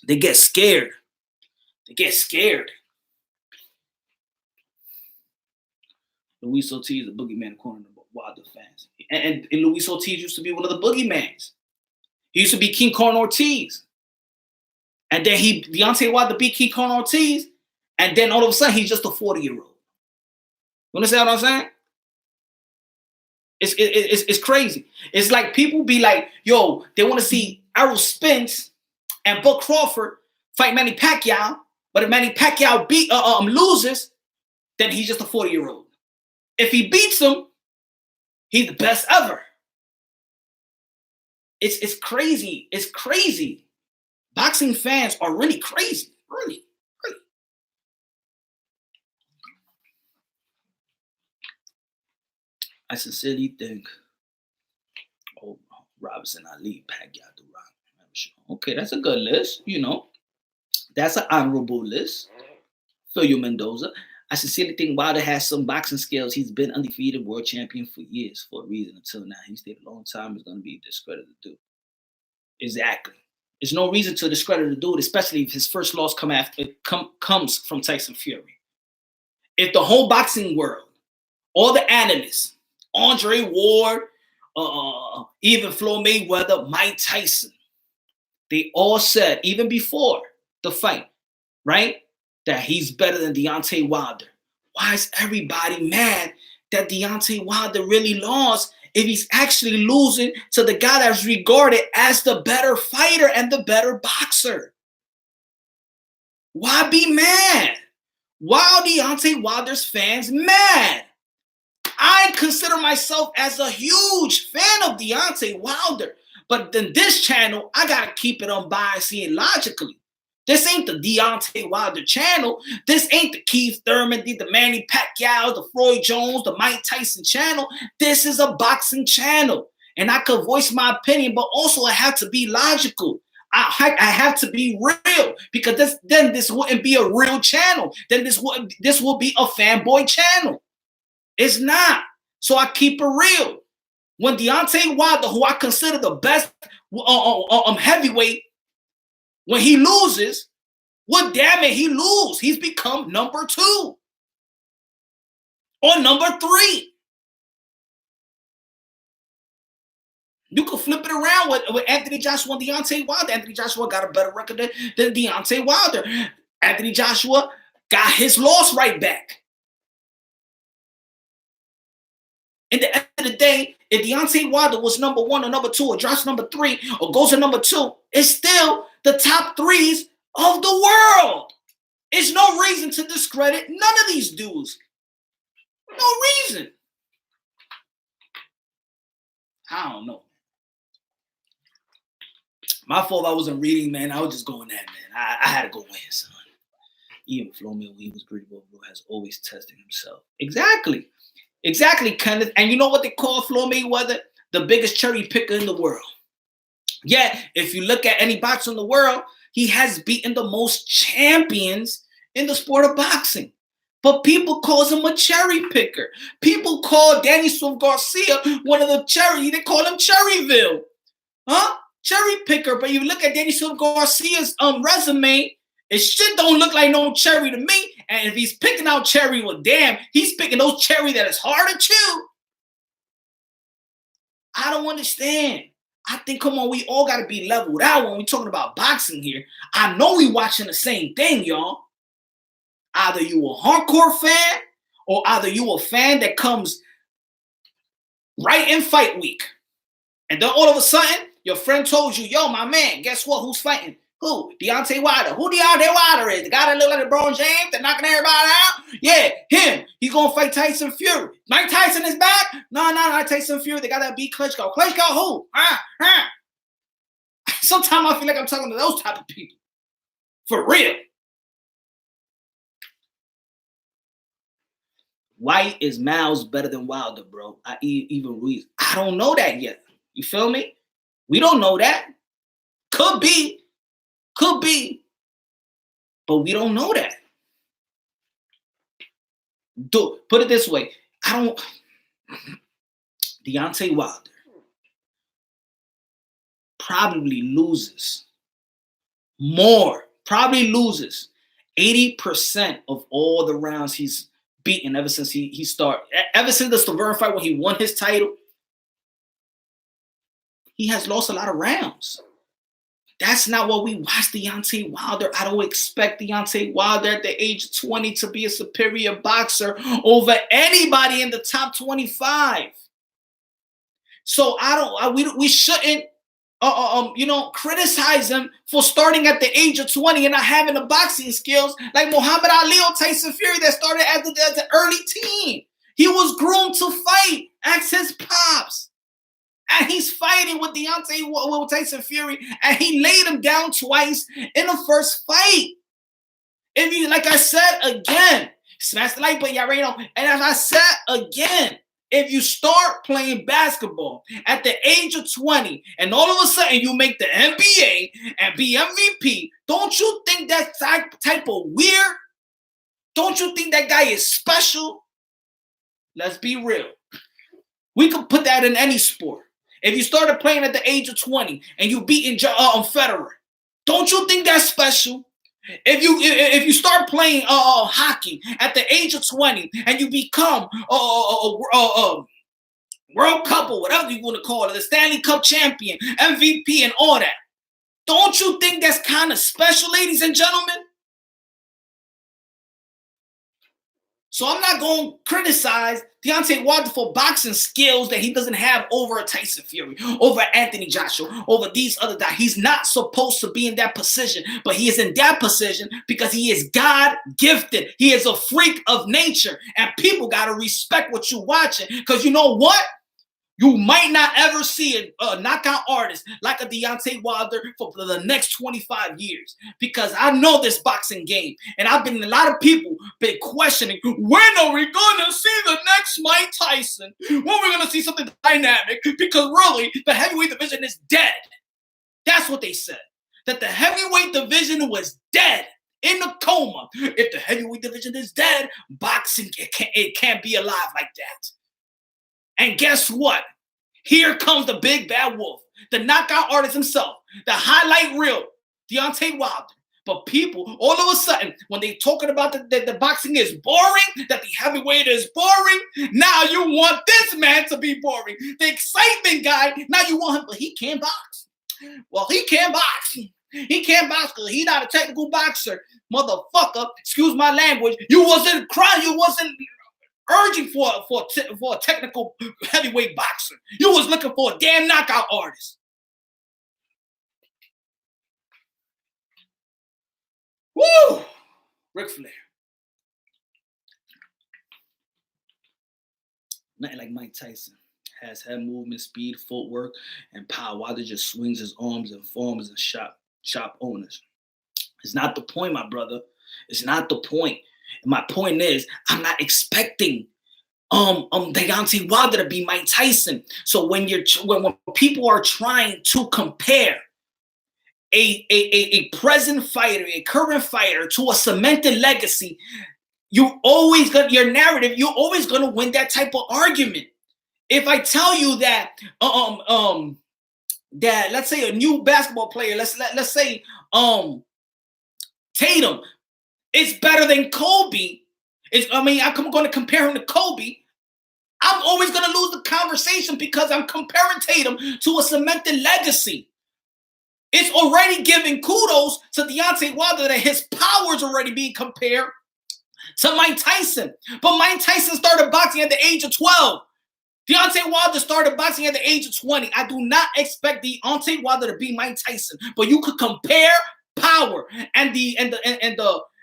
they get scared. They get scared. Luis Ortiz, the boogeyman according to Wilder fans. And Luis Ortiz used to be one of the boogeymans. He used to be King Kong Ortiz. And then Deontay Wilder beat King Kong Ortiz. And then all of a sudden, he's just a 40-year-old. You understand what I'm saying? It's crazy. It's like people be like, yo, they want to see Errol Spence and Bud Crawford fight Manny Pacquiao. But if Manny Pacquiao loses, then he's just a 40-year-old. If he beats him, he's the best ever. It's crazy. It's crazy. Boxing fans are really crazy. Really. I sincerely think, Robinson, Ali, Pacquiao, Durant. Okay, that's a good list. You know, that's an honorable list. Philio Mendoza. I sincerely think Wilder has some boxing skills. He's been undefeated world champion for years for a reason until now. He stayed a long time. He's going to be discredited dude. Exactly. There's no reason to discredit the dude, especially if his first loss comes from Tyson Fury. If the whole boxing world, all the analysts, Andre Ward, even Floyd Mayweather, Mike Tyson, they all said, even before the fight, right, that he's better than Deontay Wilder. Why is everybody mad that Deontay Wilder really lost if he's actually losing to the guy that's regarded as the better fighter and the better boxer? Why be mad? Why are Deontay Wilder's fans mad? I consider myself as a huge fan of Deontay Wilder, but then this channel, I gotta keep it unbiased and logically. This ain't the Deontay Wilder channel. This ain't the Keith Thurman, the Manny Pacquiao, the Floyd Jones, the Mike Tyson channel. This is a boxing channel. And I could voice my opinion, but also I have to be logical. I have to be real because then this wouldn't be a real channel. Then this will be a fanboy channel. It's not. So I keep it real. When Deontay Wilder, who I consider the best heavyweight, when he loses, well, damn it, he lose. He's become number 2 or number 3. You could flip it around with Anthony Joshua and Deontay Wilder. Anthony Joshua got a better record than Deontay Wilder. Anthony Joshua got his loss right back. In the end of the day, if Deontay Wilder was number 1 or number 2 or drops number 3 or goes to number 2, it's still the top 3s of the world. There's no reason to discredit none of these dudes. No reason. I don't know. My fault I wasn't reading, man. I was just going at, man. I had to go in, son. Even Flo Mayweather was pretty well, has always testing himself. Exactly. Exactly, Kenneth. And you know what they call Floyd Mayweather? The biggest cherry picker in the world. Yeah, if you look at any boxer in the world, he has beaten the most champions in the sport of boxing. But people call him a cherry picker. People call Danny Swift Garcia one of the cherry. They call him Cherryville. Huh? cherry picker, but you look at Daniel Garcia's resume, it shit don't look like no cherry to me. And if he's picking out cherry, well, damn, he's picking those cherry that is hard to chew. I don't understand. I think, come on, we all got to be leveled out when we're talking about boxing here. I know we watching the same thing, y'all. Either you a hardcore fan or either you a fan that comes right in fight week. And then all of a sudden, your friend told you, yo, my man, guess what? Who's fighting? Who? Deontay Wilder. Who Deontay Wilder is? The guy that look like LeBron James that knocking everybody out? Yeah, him. He's going to fight Tyson Fury. Mike Tyson is back? No, Tyson Fury. They got to beat Klitschko. Klitschko who? Sometimes I feel like I'm talking to those type of people. For real. White is miles better than Wilder, bro. Even Ruiz. I don't know that yet. You feel me? We don't know that. Could be. But we don't know that. Put it this way. Deontay Wilder probably loses 80% of all the rounds he's beaten ever since he started. Ever since the Stavern fight when he won his title, he has lost a lot of rounds. That's not what we watch Deontay Wilder. I don't expect Deontay Wilder at the age of 20 to be a superior boxer over anybody in the top 25. So we shouldn't criticize him for starting at the age of 20 and not having the boxing skills like Muhammad Ali or Tyson Fury that started at the early teen. He was groomed to fight. Ask his pops. And he's fighting with Tyson Fury, and he laid him down twice in the first fight. If you, like I said again, smash the like button, y'all already know. And as I said again, if you start playing basketball at the age of 20, and all of a sudden you make the NBA and be MVP, don't you think that type of weird? Don't you think that guy is special? Let's be real. We could put that in any sport. If you started playing at the age of 20 and you beating Federer, don't you think that's special? If you start playing hockey at the age of 20 and you become World Cup or whatever you want to call it, the Stanley Cup champion, MVP, and all that, don't you think that's kind of special, ladies and gentlemen? So I'm not going to criticize Deontay Wilder for boxing skills that he doesn't have over a Tyson Fury, over Anthony Joshua, over these other guys. He's not supposed to be in that position, but he is in that position because he is God-gifted. He is a freak of nature, and people got to respect what you're watching because you know what? You might not ever see a knockout artist like a Deontay Wilder for the next 25 years because I know this boxing game. And a lot of people been questioning, when are we going to see the next Mike Tyson? When are we going to see something dynamic? Because really, the heavyweight division is dead. That's what they said, that the heavyweight division was dead, in a coma. If the heavyweight division is dead, boxing, it can't be alive like that. And guess what? Here comes the big bad wolf, the knockout artist himself, the highlight reel, Deontay Wilder. But people, all of a sudden, when they talking about the boxing is boring, that the heavyweight is boring, now you want this man to be boring. The excitement guy, now you want him, but he can't box. Well, he can't box. He can't box because he's not a technical boxer. Motherfucker, excuse my language, you wasn't crying, you wasn't urging for a technical heavyweight boxer. You was looking for a damn knockout artist. Woo! Ric Flair. Nothing like Mike Tyson. Has head movement, speed, footwork, and power. Wilder just swings his arms and forms and shop owners. It's not the point, my brother. It's not the point. And my point is, I'm not expecting Deontay Wilder to be Mike Tyson. So when people are trying to compare a present fighter, a current fighter to a cemented legacy, you always got your narrative. You're always gonna win that type of argument. If I tell you that that, let's say, a new basketball player, let's say Tatum is better than Kobe. I'm going to compare him to Kobe. I'm always going to lose the conversation because I'm comparing Tatum to a cemented legacy. It's already giving kudos to Deontay Wilder that his power is already being compared to Mike Tyson. But Mike Tyson started boxing at the age of 12. Deontay Wilder started boxing at the age of 20. I do not expect Deontay Wilder to be Mike Tyson, but you could compare power and the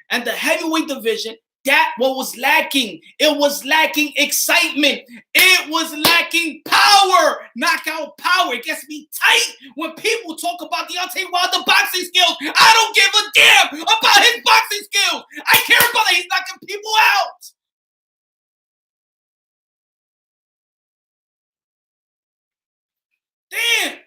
heavyweight division. That what was lacking. It was lacking excitement. It was lacking power. Knockout power. It gets me tight when people talk about Deontay Wilder's boxing skills. I don't give a damn about his boxing skills. I care about that he's knocking people out. Damn.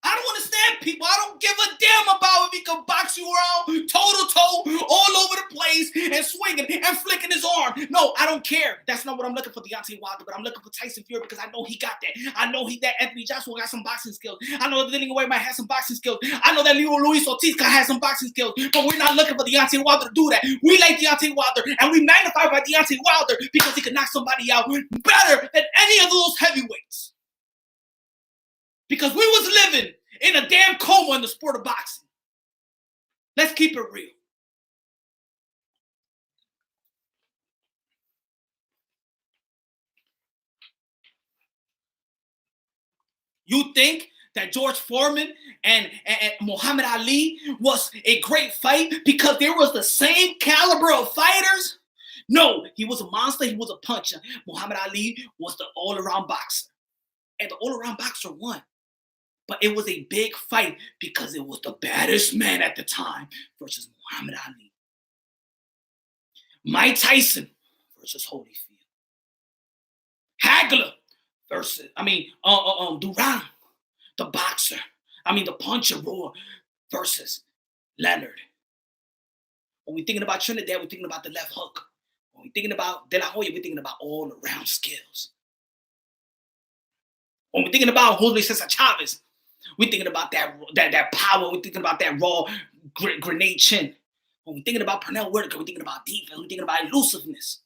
I don't understand people. I don't give a damn about if he can box you around toe to toe all over the place and swinging and flicking his arm. No, I don't care. That's not what I'm looking for Deontay Wilder, but I'm looking for Tyson Fury because I know he got that. I know that Anthony Joshua got some boxing skills. I know that Inoue might have some boxing skills. I know that Luis Ortiz has some boxing skills, but we're not looking for Deontay Wilder to do that. We like Deontay Wilder, and we magnify by Deontay Wilder because he can knock somebody out better than any of those heavyweights. Because we was living in a damn coma in the sport of boxing. Let's keep it real. You think that George Foreman and Muhammad Ali was a great fight because there was the same caliber of fighters? No, he was a monster. He was a puncher. Muhammad Ali was the all-around boxer. And the all-around boxer won. But it was a big fight because it was the baddest man at the time versus Muhammad Ali. Mike Tyson versus Holyfield. Hagler versus, Duran, the boxer. The puncher roar versus Leonard. When we're thinking about Trinidad, we're thinking about the left hook. When we're thinking about De La Hoya, we're thinking about all-around skills. When we're thinking about Jose Cesar Chavez, we're thinking about that power. We're thinking about that raw grenade chin. When we're thinking about Pernell Whitaker, we're thinking about defense. We're thinking about elusiveness.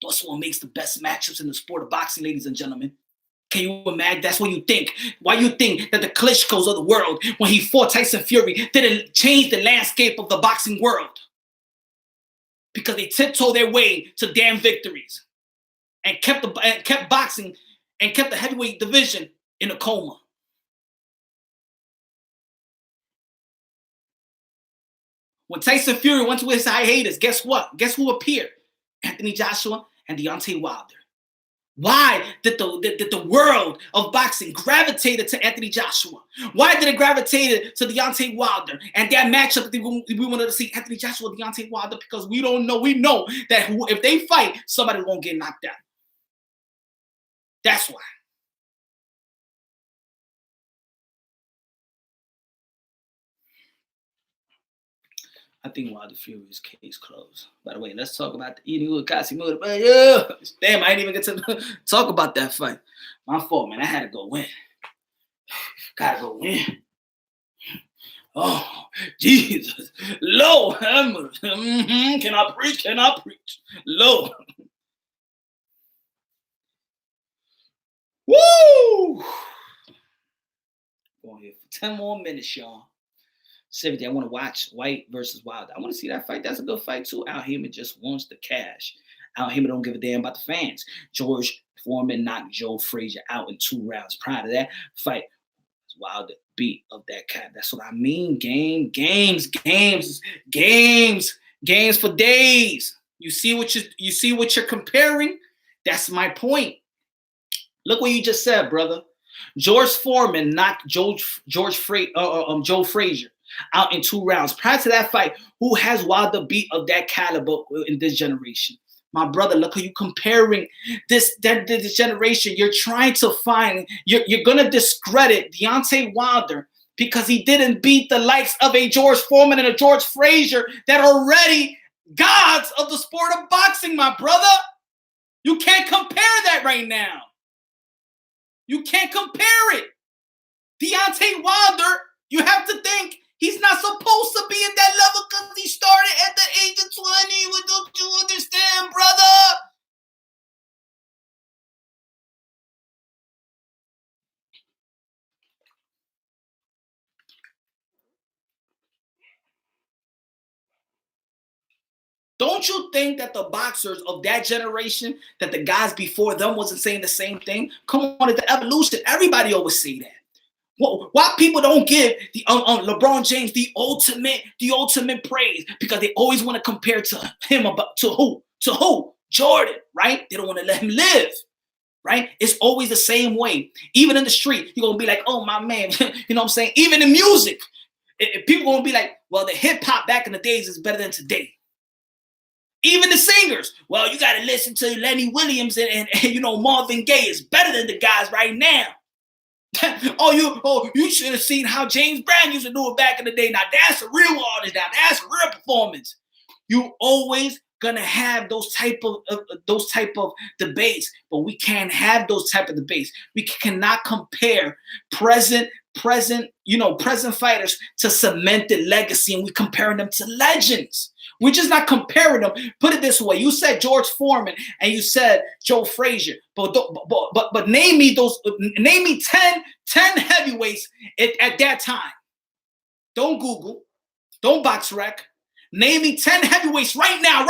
That's what makes the best matchups in the sport of boxing, ladies and gentlemen. Can you imagine? That's what you think. Why you think that the Klitschko's of the world, when he fought Tyson Fury, didn't change the landscape of the boxing world? Because they tiptoed their way to damn victories and kept boxing and kept the heavyweight division in a coma. When Tyson Fury went to his hiatus, guess what? Guess who appeared? Anthony Joshua and Deontay Wilder. Why did the world of boxing gravitated to Anthony Joshua? Why did it gravitate to Deontay Wilder? And that matchup, we wanted to see Anthony Joshua, Deontay Wilder, because we don't know. We know that if they fight, somebody's going to get knocked out. That's why. I think Wilder Fury's case closed. By the way, let's talk about the Inoue Casimero. Damn, I didn't even get to talk about that fight. My fault, man. I had to go win. Gotta go win. Oh, Jesus. Lord, can I preach? Can I preach? Lord. Woo! Going here for 10 more minutes, y'all. 70. I want to watch White versus Wilder. I want to see that fight. That's a good fight too. Al Heyman just wants the cash. Al Heyman don't give a damn about the fans. George Foreman knocked Joe Frazier out in 2 rounds. Prior to that fight, Wilder beat of that cat. That's what I mean. Games for days. You see what you're comparing? That's my point. Look what you just said, brother. George Foreman knocked Joe Frazier out in 2 rounds. Prior to that fight, who has Wilder beat of that caliber in this generation? My brother, look how you comparing this generation. You're trying to find, you're going to discredit Deontay Wilder because he didn't beat the likes of a George Foreman and a George Frazier that are already gods of the sport of boxing, my brother. You can't compare that right now. You can't compare it. Deontay Wilder, you have to think he's not supposed to be at that level because he started at the age of 20. What don't you understand, brother? Don't you think that the boxers of that generation, that the guys before them wasn't saying the same thing? Come on, it's the evolution. Everybody always say that. Why people don't give the LeBron James the ultimate praise? Because they always want to compare to him to who? To who? Jordan, right? They don't want to let him live, right? It's always the same way. Even in the street, you're gonna be like, oh my man, you know what I'm saying? Even in music, people gonna be like, well, the hip hop back in the days is better than today. Even the singers, well, you got to listen to Lenny Williams and you know Marvin Gaye is better than the guys right now. you should have seen how James Brown used to do it back in the day. Now that's a real artist. Now that's a real performance. You always gonna have those type of debates, but we can't have those type of debates. We cannot compare present fighters to cemented legacy, and we comparing them to legends. We're just not comparing them. Put it this way: you said George Foreman and you said Joe Frazier, but name me 10 heavyweights at that time. Don't Google, don't BoxRec. Name me 10 heavyweights right now.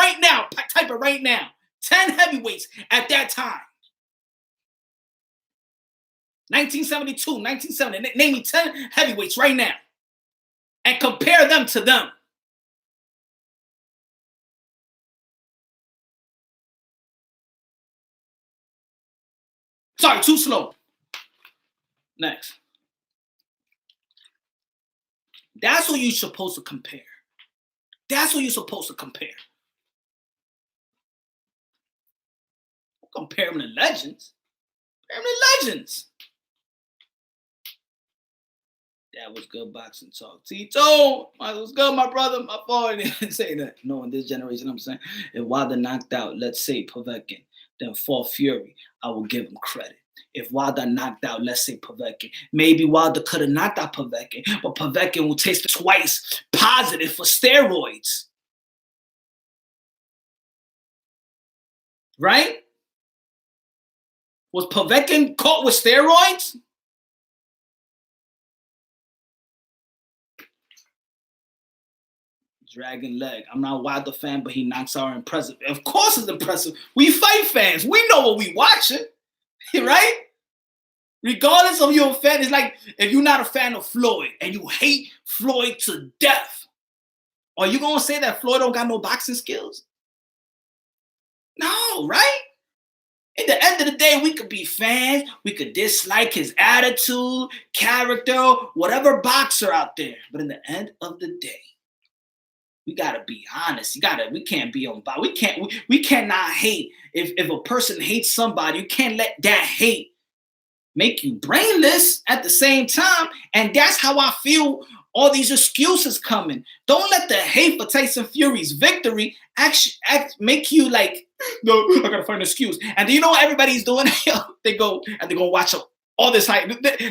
Type it right now. 10 heavyweights at that time. 1972, 1970. Name me 10 heavyweights right now and compare them to them. Sorry, too slow. Next. That's what you're supposed to compare. That's what you're supposed to compare. Compare them to legends. Compare them to legends. That was good boxing talk. Tito, was good, my brother. My boy didn't say that. No, in this generation, I'm saying, if Wilder knocked out, let's say, Povetkin, then fought Fury, I will give him credit. If Wilder knocked out, let's say, Povetkin, maybe Wilder could have knocked out Povetkin, but Povetkin will taste twice positive for steroids. Right? Was Povetkin caught with steroids? Dragon leg. I'm not a Wilder fan, but he knocks out impressive. Of course it's impressive. We fight fans. We know what we watching. Right? Regardless of your fan, it's like if you're not a fan of Floyd and you hate Floyd to death, are you gonna say that Floyd don't got no boxing skills? No, right? At the end of the day, we could be fans, we could dislike his attitude, character, whatever boxer out there. But in the end of the day, we gotta be honest. We can't be on. We cannot hate. If a person hates somebody, you can't let that hate make you brainless at the same time. And that's how I feel all these excuses coming. Don't let the hate for Tyson Fury's victory make you like, no, I gotta find an excuse. And do you know what everybody's doing? They go watch all this hype.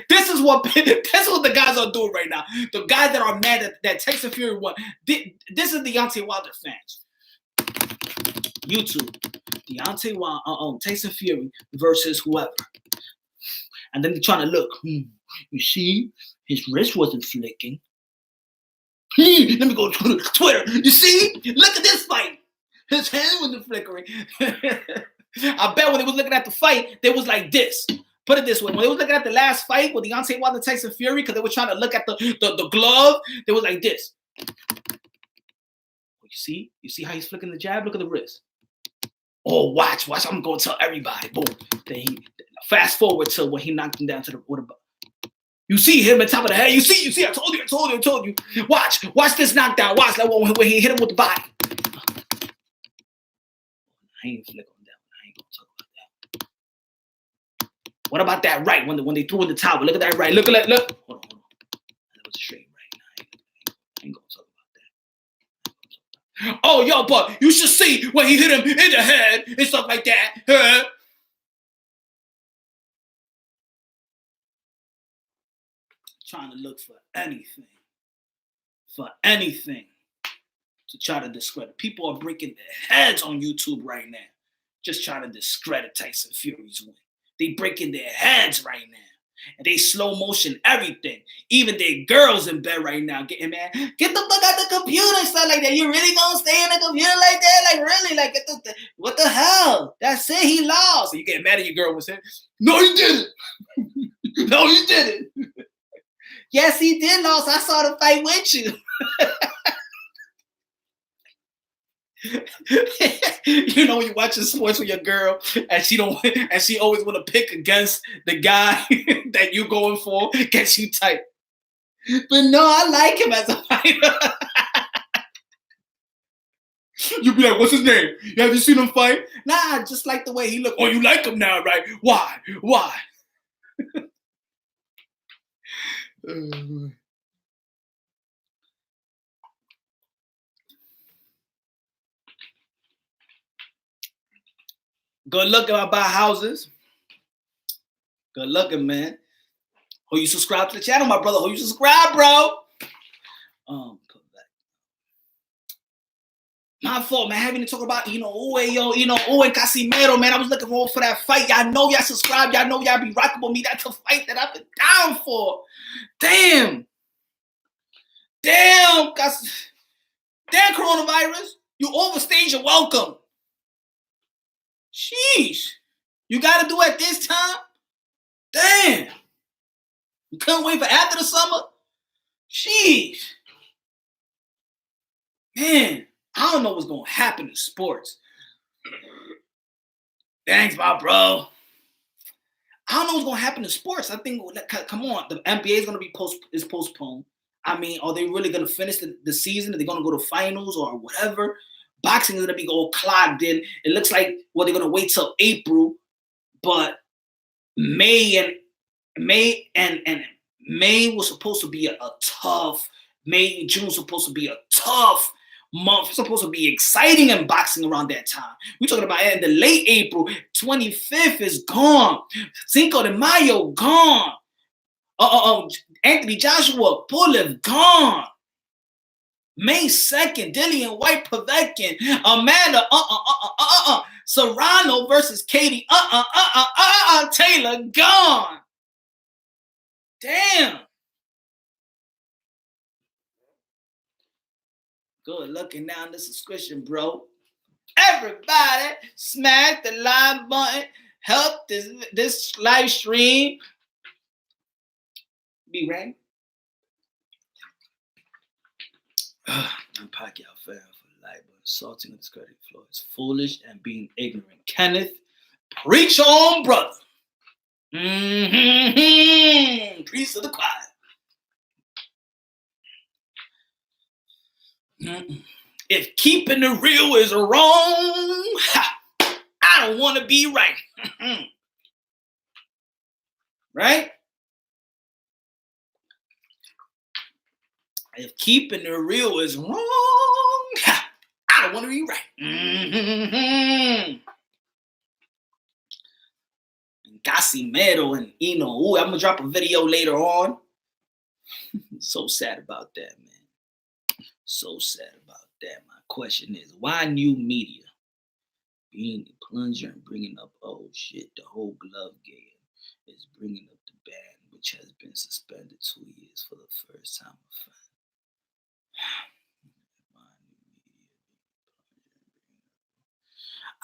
This is what the guys are doing right now. The guys that are mad that Tyson Fury won. This is Deontay Wilder fans. YouTube, Deontay Wilder, Tyson Fury versus whoever. And then they're trying to look. You see, his wrist wasn't flicking. Let me go to Twitter. You see? Look at this fight. His hand wasn't flickering. I bet when they was looking at the fight, they was like this. Put it this way. When they was looking at the last fight with Deontay Wilder Tyson Fury, because they were trying to look at the glove, they was like this. You see how he's flicking the jab? Look at the wrist. Oh, watch. I'm going to tell everybody. Boom. Then he fast forward to when he knocked him down to the water. You see him at top of the head. You see. I told you. Watch this knockdown. Watch like when he hit him with the body. I ain't flick on that one. I ain't gonna talk about that. What about that right when they threw in the towel? Look at that right. Look. Hold on. That was a straight right. I ain't gonna talk about that. Oh, yo, but you should see when he hit him in the head and stuff like that. trying to look for anything to try to discredit. People are breaking their heads on YouTube right now, just trying to discredit Tyson Fury's win. They breaking their heads right now. And they slow motion everything. Even their girls in bed right now getting mad. Get the fuck out the computer and stuff like that. You really gonna stay in the computer like that? Like really? Like what the hell? That's it. He lost. So you get mad at your girl and say, "No, he didn't. No, he didn't." Yes, he did lose. I saw the fight with you. You know, when you're watching sports with your girl and she always want to pick against the guy that you're going for, gets you tight. But no, I like him as a fighter. You be like, what's his name? Have you seen him fight? Nah, I just like the way he look. Oh, you like him now, right? Why? Good looking, I buy houses. Good looking, man. Oh, you subscribe to the channel, my brother. Oh, you subscribe, bro. My fault, man. Having to talk about Inoue and Casimero, man. I was looking forward for that fight. Y'all know y'all subscribe. Y'all know y'all be rocking with me. That's a fight that I've been down for. Damn, coronavirus. You overstayed your welcome. Sheesh. You got to do it this time? Damn. You couldn't wait for after the summer? Sheesh. Man, I don't know what's going to happen in sports. Thanks, my bro. I don't know what's going to happen in sports. I think, come on, the NBA is going to be postponed. I mean, are they really going to finish the season? Are they going to go to finals or whatever? Boxing is going to be all clogged in. It looks like, they're going to wait till April, but May was supposed to be a tough, May and June was supposed to be a tough month. It's supposed to be exciting in boxing around that time. We're talking about in the late April. 25th is gone. Cinco de Mayo gone. Anthony Joshua Pulev gone. May 2nd, Dillian White Povetkin, Amanda Serrano versus Katie Taylor gone. Damn. Good looking down the subscription, bro. Everybody smack the like button. Help this live stream be right. I'm Pacquiao fan for life, but insulting and discrediting Floyd is foolish and being ignorant. Kenneth, preach on, brother. Priest of the choir. If keeping it real is wrong, I don't want to be right. Right? If keeping it real is wrong, I don't want to be right. Casimero and Inoue. I'm going to drop a video later on. So sad about that, man. So sad about that. My question is, why new media being the plunger and bringing up, oh shit, the whole glove game is bringing up the ban, which has been suspended 2 years for the first time of fight.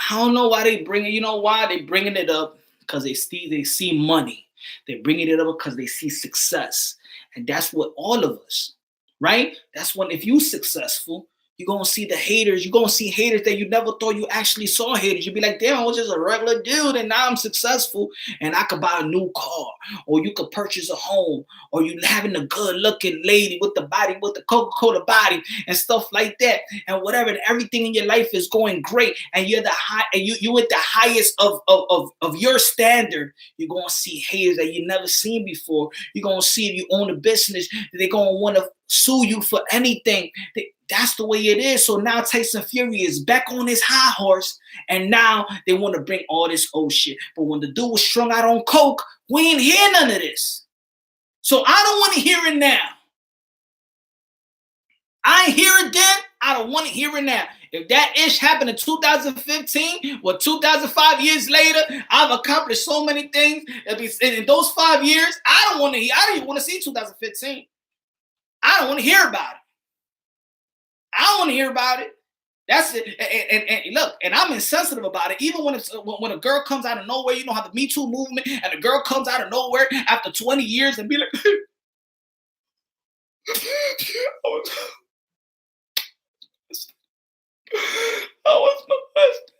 I don't know why they bring it. You know why they bringing it up? Because they see money. They're bringing it up because they see success, and that's what all of us, right? That's when if you successful, you're gonna see the haters. You're gonna see haters that you never thought you actually saw haters. You'd be like, damn, I was just a regular dude, and now I'm successful, and I could buy a new car, or you could purchase a home, or you having a good-looking lady with the body, with the Coca-Cola body, and stuff like that, and whatever. And everything in your life is going great, and you're you at the highest of your standard. You're gonna see haters that you never seen before. You're gonna see if you own a business, they're gonna want to sue you for anything. That's the way it is. So now Tyson Fury is back on his high horse, and now they want to bring all this old shit. But when the dude was strung out on coke, we ain't hear none of this. So I don't want to hear it now. I ain't hear it then. I don't want to hear it now. If that ish happened in 2015 or 2005 years later, I've accomplished so many things. In those 5 years, I don't want to hear. I don't even want to see 2015. I don't want to hear about it. I don't want to hear about it. That's it. And look, and I'm insensitive about it. Even when a girl comes out of nowhere, you know how the Me Too movement, and a girl comes out of nowhere after 20 years and be like, I was molested.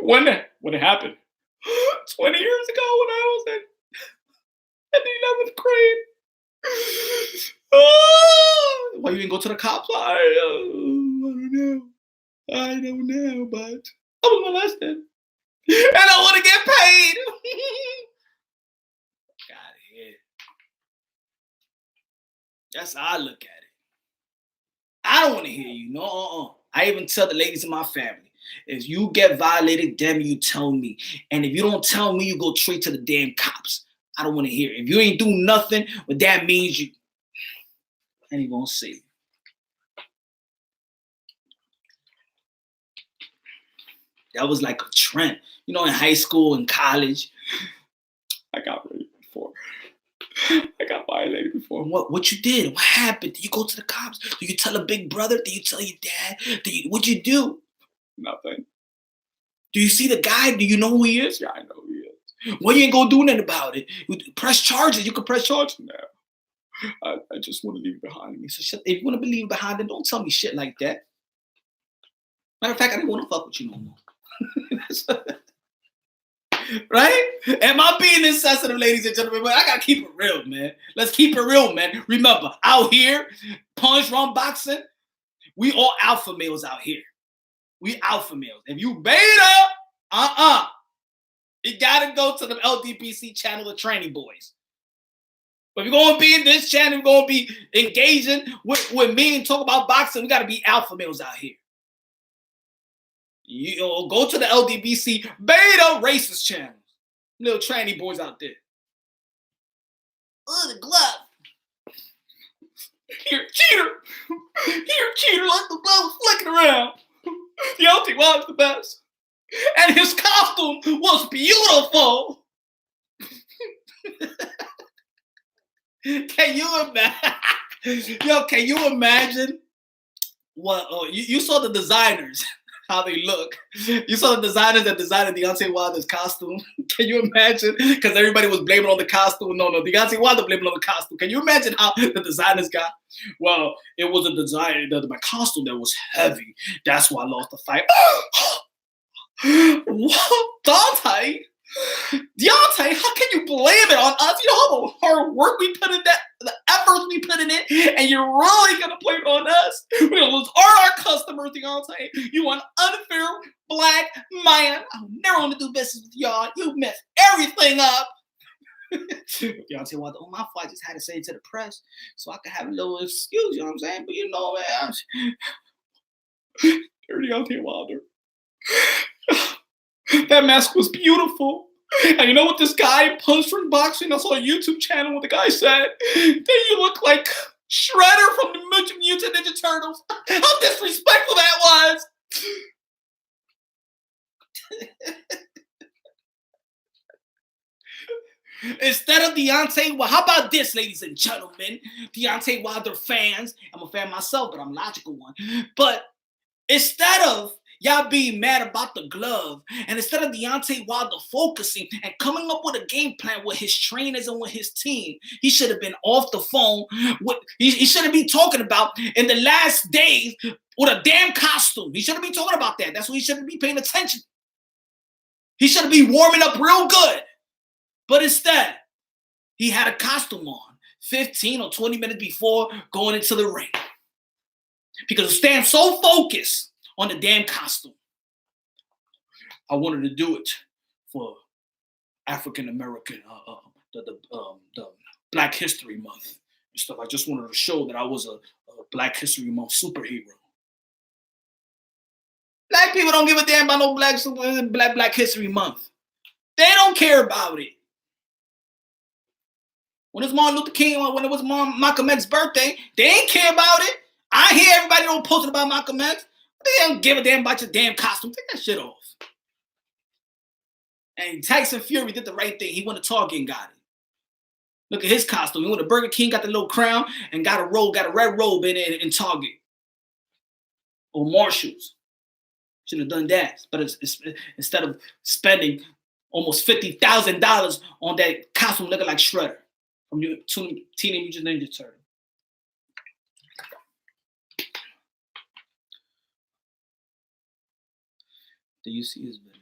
When it happened? 20 years ago when I was in the 11th grade. Oh, why you didn't go to the cops? I don't know. I don't know, but I was molested. And I want to get paid. God, yeah. That's how I look at it. I don't want to hear you. No, I even tell the ladies in my family, if you get violated, damn you tell me. And if you don't tell me, you go straight to the damn cops. I don't want to hear it. If you ain't do nothing, what that means you ain't even gonna say it. That was like a trend. You know, in high school and college, I got raped before. I got violated before. What you did? What happened? Did you go to the cops? Did you tell a big brother? Did you tell your dad? What'd you do? Nothing. Do you see the guy? Do you know who he is? Yeah, I know who he is. Well, you ain't gonna do nothing about it. Press charges. You can press charges now. I just want to leave it behind me. So if you want to leave it behind, then don't tell me shit like that. Matter of fact, I didn't want to fuck with you no more. Right? Am I being insensitive, ladies and gentlemen? But I gotta keep it real, man. Let's keep it real, man. Remember, out here, punch run boxing, we all alpha males out here. We alpha males. If you beta, you gotta go to the LDPC channel of Tranny Boys. But if you're gonna be in this channel, we're gonna be engaging with me and talk about boxing, we gotta be alpha males out here. You go to the LDBC beta racist channel. Little tranny boys out there. Oh, the glove. Here, cheater. Here, cheater, like the glove was flicking around. Deontay was the best. And his costume was beautiful. Can you imagine? Yo, can you imagine what you saw the designers? How they look. You saw the designers that designed Deontay Wilder's costume. Can you imagine? Because everybody was blaming on the costume. No, Deontay Wilder blamed on the costume. Can you imagine how the designers got? Well, it was a design, my costume that was heavy. That's why I lost the fight. What? Deontay, how can you blame it on us? You know how much hard work we put in that, the efforts we put in it, and you're really gonna blame it on us? We're gonna lose all our customers, Deontay. You an unfair black man. I never want to do business with y'all. You messed everything up. Deontay, well, on my fault, I just had to say it to the press so I could have a little excuse. You know what I'm saying? But you know, man, Deontay Wilder. That mask was beautiful. And you know what this guy Punch from Boxing, I saw a YouTube channel what the guy said? That you look like Shredder from the Mutant Ninja Turtles. How disrespectful that was. Instead of Deontay, well, how about this, ladies and gentlemen? Deontay Wilder fans. I'm a fan myself, but I'm a logical one. But instead of y'all being mad about the glove, and instead of Deontay Wilder focusing and coming up with a game plan with his trainers and with his team, he should have been off the phone. He shouldn't be talking about in the last days with a damn costume. He shouldn't be talking about that. That's what he shouldn't be paying attention. He should be warming up real good. But instead, he had a costume on 15 or 20 minutes before going into the ring. Because he stands so focused on the damn costume. I wanted to do it for African American, the Black History Month and stuff. I just wanted to show that I was a Black History Month superhero. Black people don't give a damn about no Black History Month. They don't care about it. When it was Martin Luther King, when it was Malcolm X's birthday, they ain't care about it. I hear everybody don't post about Malcolm X. They don't give a damn about your damn costume. Take that shit off. And Tyson Fury did the right thing. He went to Target and got it. Look at his costume. He went to Burger King, got the little crown, and got a red robe in Target. Or Marshalls. Should have done that. But it's, instead of spending almost $50,000 on that costume looking like Shredder from Teenage Mutant Ninja Turtle. Did you see his video?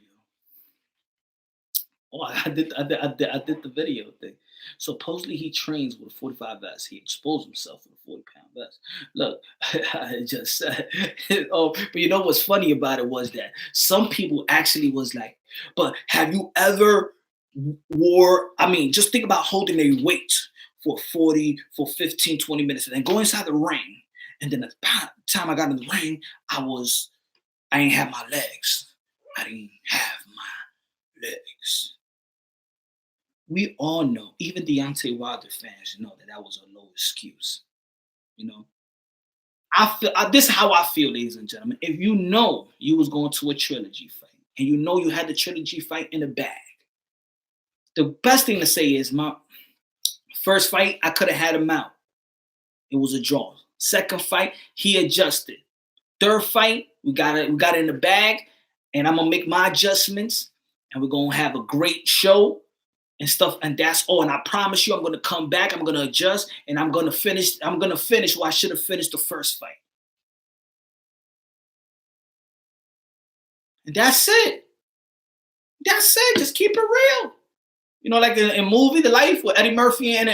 Oh, I did the video thing. Supposedly he trains with a 45 vest. He exposed himself with a 40-pound vest. Look, I just said, oh, but you know what's funny about it was that some people actually was like, but have you ever just think about holding a weight for 15, 20 minutes and then go inside the ring. And then the time I got in the ring, I ain't have my legs. I didn't have my legs. We all know, even Deontay Wilder fans know that was a low excuse. You know, this is how I feel, ladies and gentlemen. If you know you was going to a trilogy fight and you know you had the trilogy fight in the bag, the best thing to say is my first fight, I could have had him out. It was a draw. Second fight, he adjusted. Third fight, we got it in the bag, and I'm gonna make my adjustments, and we're gonna have a great show and stuff, and that's all. And I promise you, I'm gonna come back, I'm gonna adjust, and I'm gonna finish where I should have finished the first fight. And that's it. That's it. Just keep it real. You know, like in movie, The Life with Eddie Murphy and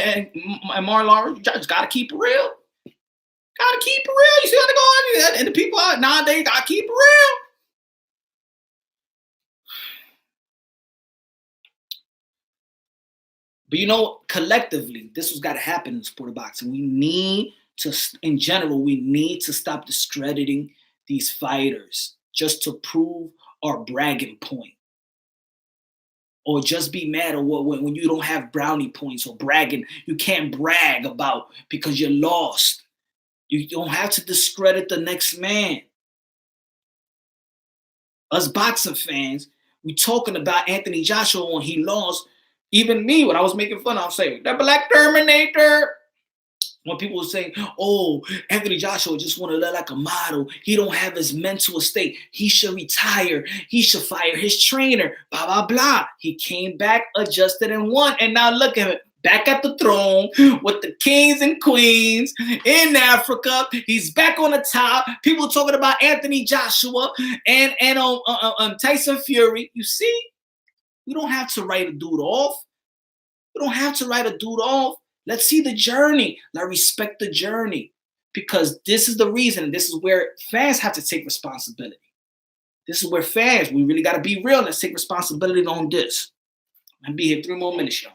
Marlon Lawrence, you just gotta keep it real. Gotta keep it real. You see how they go on? And the people out nowadays gotta keep it real. But you know, collectively, this has got to happen in sport of boxing. We need to, in general, we need to stop discrediting these fighters just to prove our bragging point. Or just be mad or when you don't have brownie points or bragging. You can't brag about because you lost. You don't have to discredit the next man. Us boxing fans, we talking about Anthony Joshua when he lost. Even me, when I was making fun, I was saying, the Black Terminator. When people were saying, oh, Anthony Joshua just want to look like a model. He don't have his mental state. He should retire. He should fire his trainer. Blah, blah, blah. He came back, adjusted, and won. And now look at him. Back at the throne with the kings and queens in Africa. He's back on the top. People talking about Anthony Joshua and Tyson Fury. You see? We don't have to write a dude off. We don't have to write a dude off. Let's see the journey. Let's respect the journey. Because this is the reason. This is where fans have to take responsibility. This is where fans, we really got to be real. Let's take responsibility on this. I'll be here 3 more minutes, y'all.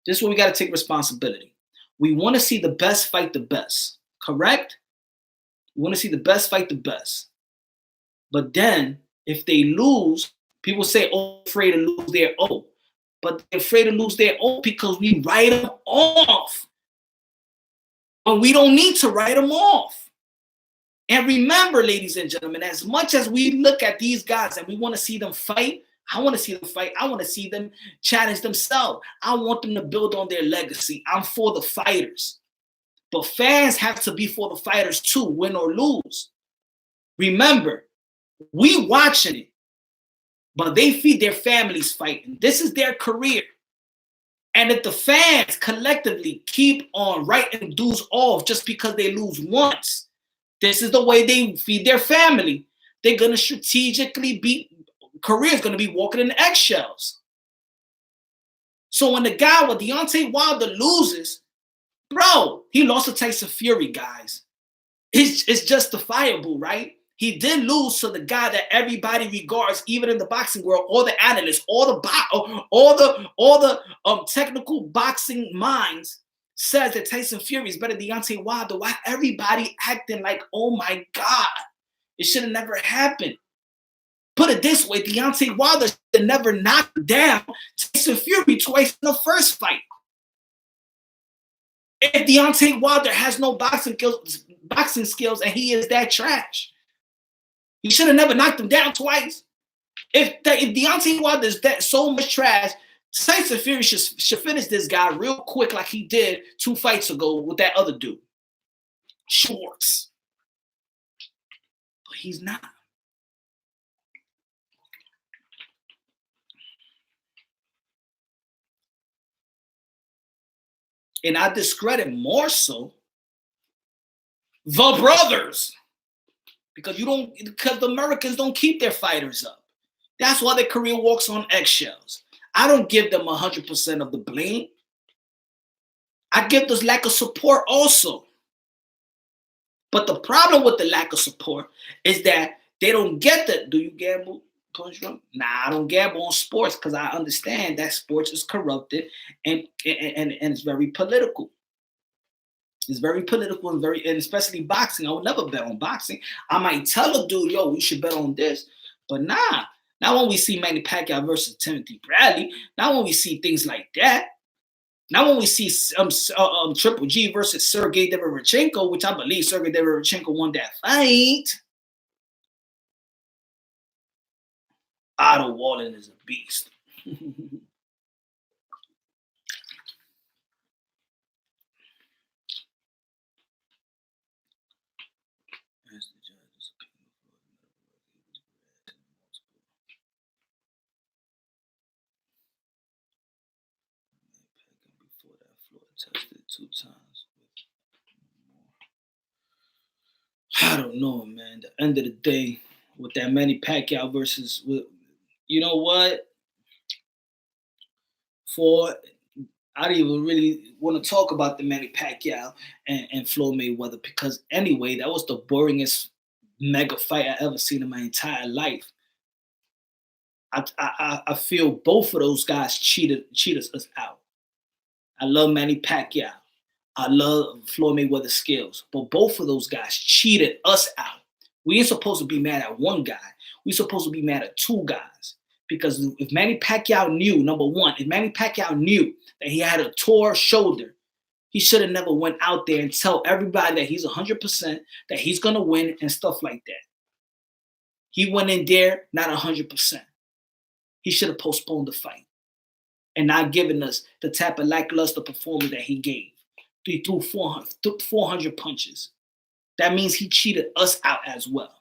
This is where we got to take responsibility. We want to see the best fight the best. Correct? We want to see the best fight the best. But then, if they lose, people say, oh, afraid to lose their O. But they're afraid to lose their O because we write them off. But we don't need to write them off. And remember, ladies and gentlemen, as much as we look at these guys and we want to see them fight, I want to see them fight. I want to see them challenge themselves. I want them to build on their legacy. I'm for the fighters. But fans have to be for the fighters too, win or lose. Remember, we watching it. But they feed their families fighting. This is their career. And if the fans collectively keep on writing dudes off just because they lose once, this is the way they feed their family. They're going to strategically career's going to be walking in eggshells. So when the guy with Deontay Wilder loses, bro, he lost to Tyson Fury, guys. It's justifiable, right? He did lose to the guy that everybody regards, even in the boxing world, all the analysts, all the technical boxing minds says that Tyson Fury is better than Deontay Wilder. Why everybody acting like, oh my God, it should have never happened. Put it this way, Deontay Wilder should have never knocked down Tyson Fury twice in the first fight. If Deontay Wilder has no boxing skills, and he is that trash, he should have never knocked him down twice. If Deontay Wilder is that so much trash, Tyson Fury should finish this guy real quick, like he did 2 fights ago with that other dude, Schwartz. But he's not. And I discredit more so the brothers, because the Americans don't keep their fighters up. That's why their career walks on eggshells. I don't give them 100% of the blame. I give this lack of support also. But the problem with the lack of support is that they don't get that. Do you gamble? Nah, I don't gamble on sports because I understand that sports is corrupted and it's very political. It's very political and especially boxing. I would never bet on boxing. I might tell a dude, yo, you should bet on this. But nah, not when we see Manny Pacquiao versus Timothy Bradley. Not when we see things like that. Not when we see Triple G versus Sergey Derevyanchenko, which I believe Sergey Derevyanchenko won that fight. Otto Wallen is a beast. Tested 2 times. I don't know, man. At the end of the day, with that Manny Pacquiao versus, you know what? I don't even really want to talk about the Manny Pacquiao and Floyd Mayweather, because anyway, that was the boringest mega fight I ever seen in my entire life. I feel both of those guys cheated us out. I love Manny Pacquiao. I love Floyd Mayweather's skills, but both of those guys cheated us out. We ain't supposed to be mad at one guy. We're supposed to be mad at 2 guys. Because if Manny Pacquiao knew, number one, if Manny Pacquiao knew that he had a tore shoulder, he should have never went out there and tell everybody that he's 100%, that he's going to win and stuff like that. He went in there not 100%. He should have postponed the fight and not given us the type of lackluster performance that he gave. He threw 400 punches. That means he cheated us out as well.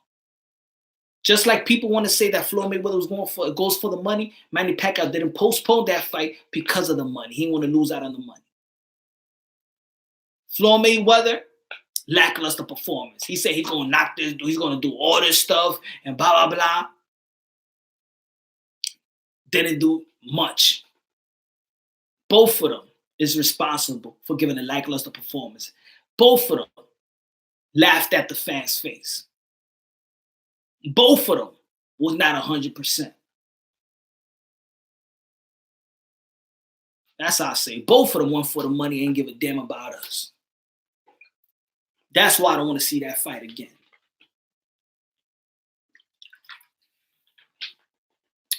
Just like people want to say that Floyd Mayweather goes for the money, Manny Pacquiao didn't postpone that fight because of the money. He didn't want to lose out on the money. Floyd Mayweather, lackluster performance. He said he's going to knock this, he's going to do all this stuff and blah, blah, blah. Didn't do much. Both of them is responsible for giving a lackluster performance. Both of them laughed at the fans' face. Both of them was not 100%. That's how I say. Both of them went for the money and give a damn about us. That's why I don't want to see that fight again.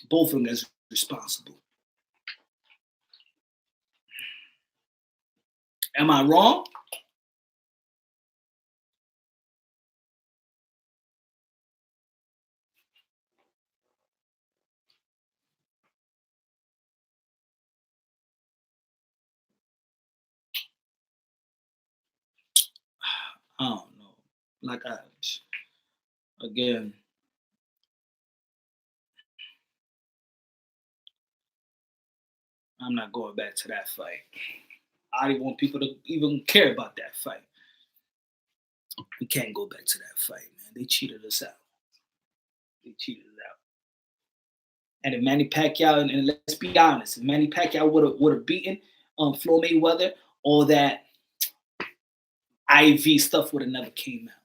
Both of them is responsible. Am I wrong? I don't know. Again, I'm not going back to that fight. I don't even want people to even care about that fight. We can't go back to that fight, man. They cheated us out. And if Manny Pacquiao, and let's be honest, if Manny Pacquiao would have beaten Floyd Mayweather, all that IV stuff would have never came out.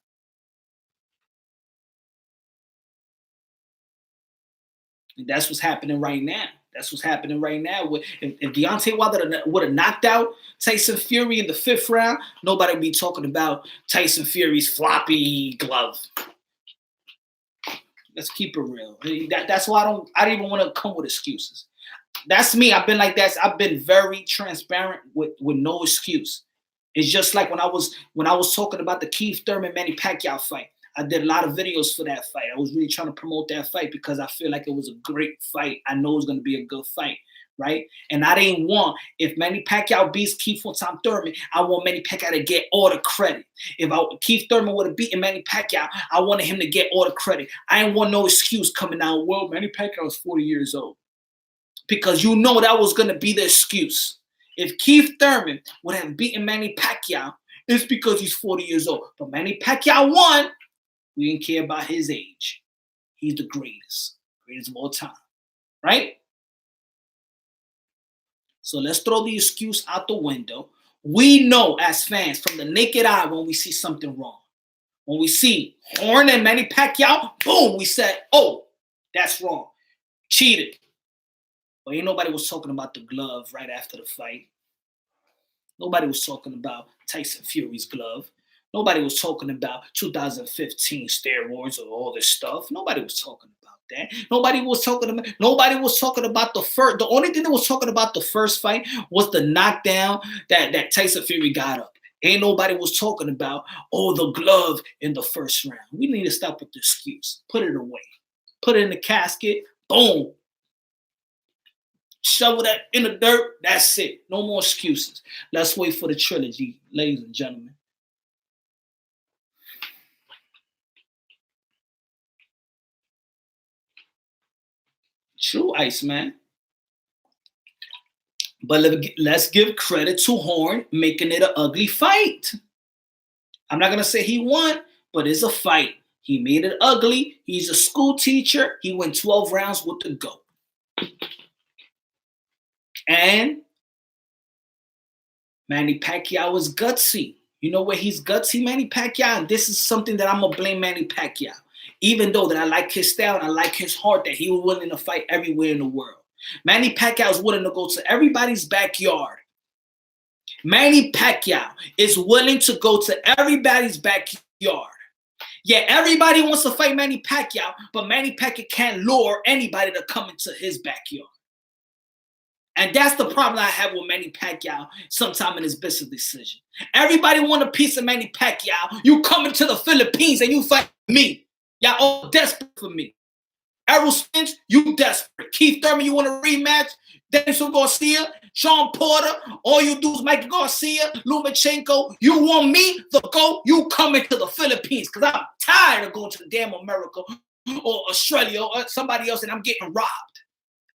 And that's what's happening right now. That's what's happening right now. If Deontay Wilder would have knocked out Tyson Fury in the 5th round, nobody would be talking about Tyson Fury's floppy glove. Let's keep it real. That's why I don't even want to come with excuses. That's me. I've been like that. I've been very transparent with no excuse. It's just like when I was talking about the Keith Thurman Manny Pacquiao fight. I did a lot of videos for that fight. I was really trying to promote that fight because I feel like it was a great fight. I know it's going to be a good fight, right? And I didn't want, if Manny Pacquiao beats Keith Thurman, I want Manny Pacquiao to get all the credit. If Keith Thurman would have beaten Manny Pacquiao, I wanted him to get all the credit. I didn't want no excuse coming out, well, Manny Pacquiao is 40 years old. Because you know that was going to be the excuse. If Keith Thurman would have beaten Manny Pacquiao, it's because he's 40 years old. But Manny Pacquiao won. We didn't care about his age. He's the greatest of all time, right? So let's throw the excuse out the window. We know as fans from the naked eye when we see something wrong. When we see Horn and Manny Pacquiao, boom, we said, oh, that's wrong. Cheated. But ain't nobody was talking about the glove right after the fight. Nobody was talking about Tyson Fury's glove. Nobody was talking about 2015 steroids or all this stuff. Nobody was talking about that. Nobody was talking about the first. The only thing that was talking about the first fight was the knockdown that Tyson Fury got up. Ain't nobody was talking about, oh, the glove in the first round. We need to stop with the excuse. Put it away. Put it in the casket. Boom. Shovel that in the dirt. That's it. No more excuses. Let's wait for the trilogy, ladies and gentlemen. True, Iceman. But let's give credit to Horn making it an ugly fight. I'm not going to say he won, but it's a fight. He made it ugly. He's a school teacher. He went 12 rounds with the GOAT. And Manny Pacquiao is gutsy. You know where he's gutsy, Manny Pacquiao? And this is something that I'm going to blame Manny Pacquiao. Even though that I like his style and I like his heart that he was willing to fight everywhere in the world. Manny Pacquiao is willing to go to everybody's backyard. Manny Pacquiao is willing to go to everybody's backyard. Yeah, everybody wants to fight Manny Pacquiao, but Manny Pacquiao can't lure anybody to come into his backyard. And that's the problem I have with Manny Pacquiao sometime in his business decision. Everybody want a piece of Manny Pacquiao. You come into the Philippines and you fight me. Y'all all desperate for me. Errol Spence, you desperate. Keith Thurman, you want a rematch? Daniel Garcia, Sean Porter, all you do is Mike Garcia, Lomachenko. You want me to go? You come into the Philippines because I'm tired of going to the damn America or Australia or somebody else and I'm getting robbed.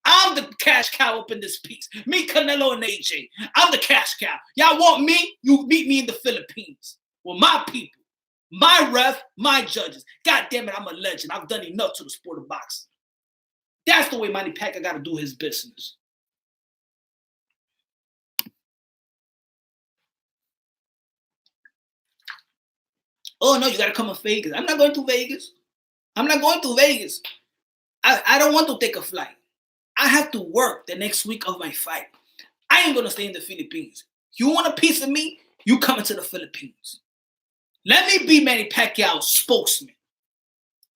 I'm the cash cow up in this piece. Me, Canelo, and AJ. I'm the cash cow. Y'all want me? You meet me in the Philippines with my people. My ref, my judges. God damn it, I'm a legend. I've done enough to the sport of boxing. That's the way Manny Pacquiao got to do his business. Oh, no, you got to come to Vegas. I'm not going to Vegas. I'm not going to Vegas. I don't want to take a flight. I have to work the next week of my fight. I ain't going to stay in the Philippines. You want a piece of me? You come into the Philippines. Let me be Manny Pacquiao's spokesman.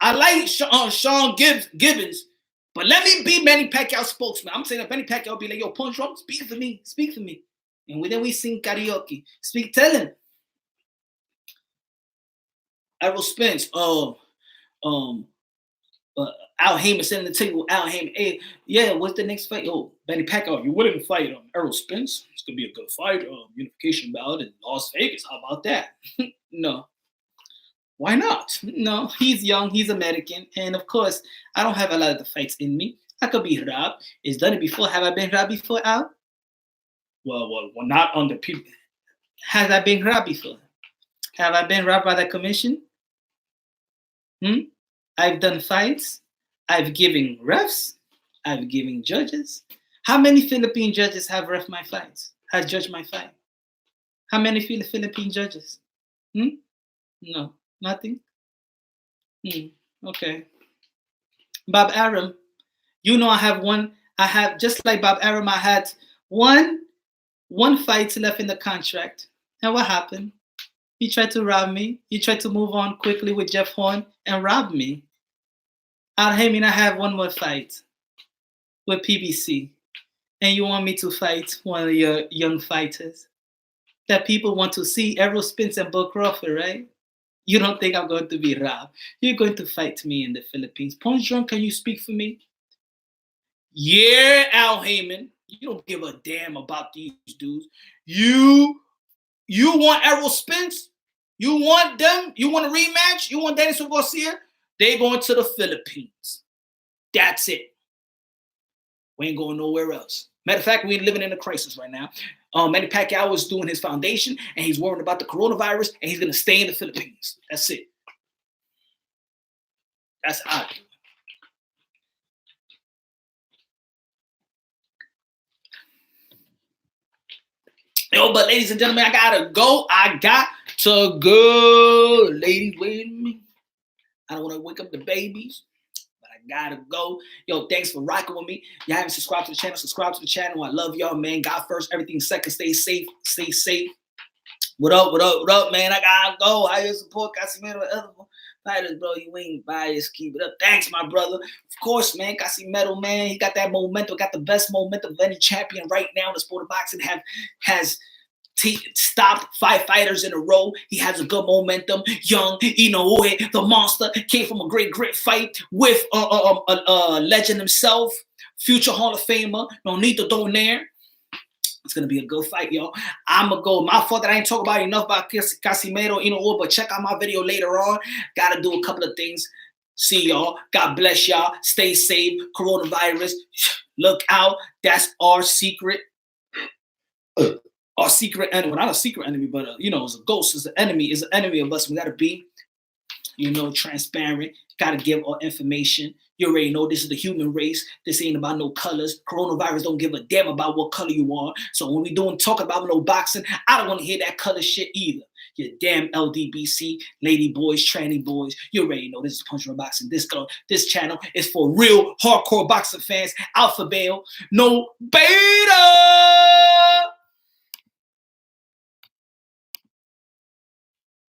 I like Sean Gibbons, but let me be Manny Pacquiao's spokesman. I'm saying that Manny Pacquiao will be like, yo, Punch Drunk, speak for me. Speak for me. And then we sing karaoke. Tell him. Errol Spence, Al Heyman sitting at the table. Al Heyman, hey, yeah, what's the next fight? Oh, Manny Pacquiao, you willing to fight Errol Spence? It's gonna be a good fight. Unification bout in Las Vegas. How about that? No. Why not? No, he's young, he's American, and of course, I don't have a lot of the fights in me. I could be robbed. It's done it before. Have I been robbed before, Al? Well, not on the people. Has I been robbed before? Have I been robbed by the commission? I've done fights. I've given refs. I've given judges. How many Philippine judges have ref my fights? Has judged my fight? How many Philippine judges? No, nothing. Okay. Bob Arum, you know I have one. I have, just like Bob Arum, I had one fight left in the contract. And what happened? He tried to rob me. He tried to move on quickly with Jeff Horn and rob me. Al Heyman, I have one more fight with PBC. And you want me to fight one of your young fighters? that people want to see Errol Spence and Bo Crawford, right? You don't think I'm going to be robbed. You're going to fight me in the Philippines. Ponjon, can you speak for me? Yeah, Al Heyman. You don't give a damn about these dudes. You want Errol Spence? You want them? You want a rematch? You want Danielson Garcia? They going to the Philippines. That's it. We ain't going nowhere else. Matter of fact, we're living in a crisis right now. Manny Pacquiao is doing his foundation, and he's worrying about the coronavirus, and he's going to stay in the Philippines. That's it. That's odd. Yo, but ladies and gentlemen, I gotta go. Ladies, wait a minute. I don't want to wake up the babies, but I gotta go. Yo, thanks for rocking with me. You haven't subscribed to the channel, subscribe to the channel. I love y'all, man. God first, everything second. Stay safe. Stay safe. What up, man? I gotta go. How you support Casimero and other fighters, bro? You ain't biased. Keep it up. Thanks, my brother. Of course, man. Casimero, man. He got that momentum. Got the best momentum of any champion right now in the sport of boxing. Has stopped 5 fighters in a row. He has a good momentum. Young Inoue, the monster, came from a great fight with a legend himself, future Hall of Famer, Nonito Donaire. It's going to be a good fight, y'all. I'm going to go. My fault that I ain't talk about enough about Casimero, Inoue, but check out my video later on. Got to do a couple of things. See y'all. God bless y'all. Stay safe. Coronavirus. Look out. That's our secret. Our secret enemy, well, not a secret enemy, but it's a ghost, it's an enemy of us. We gotta be, transparent, gotta give our information. You already know this is the human race. This ain't about no colors. Coronavirus don't give a damn about what color you are. So when we talk about no boxing, I don't want to hear that color shit either. You damn LDBC, lady boys, tranny boys. You already know this is Punch Boxing. This channel is for real hardcore boxing fans. Alpha Bale, no beta.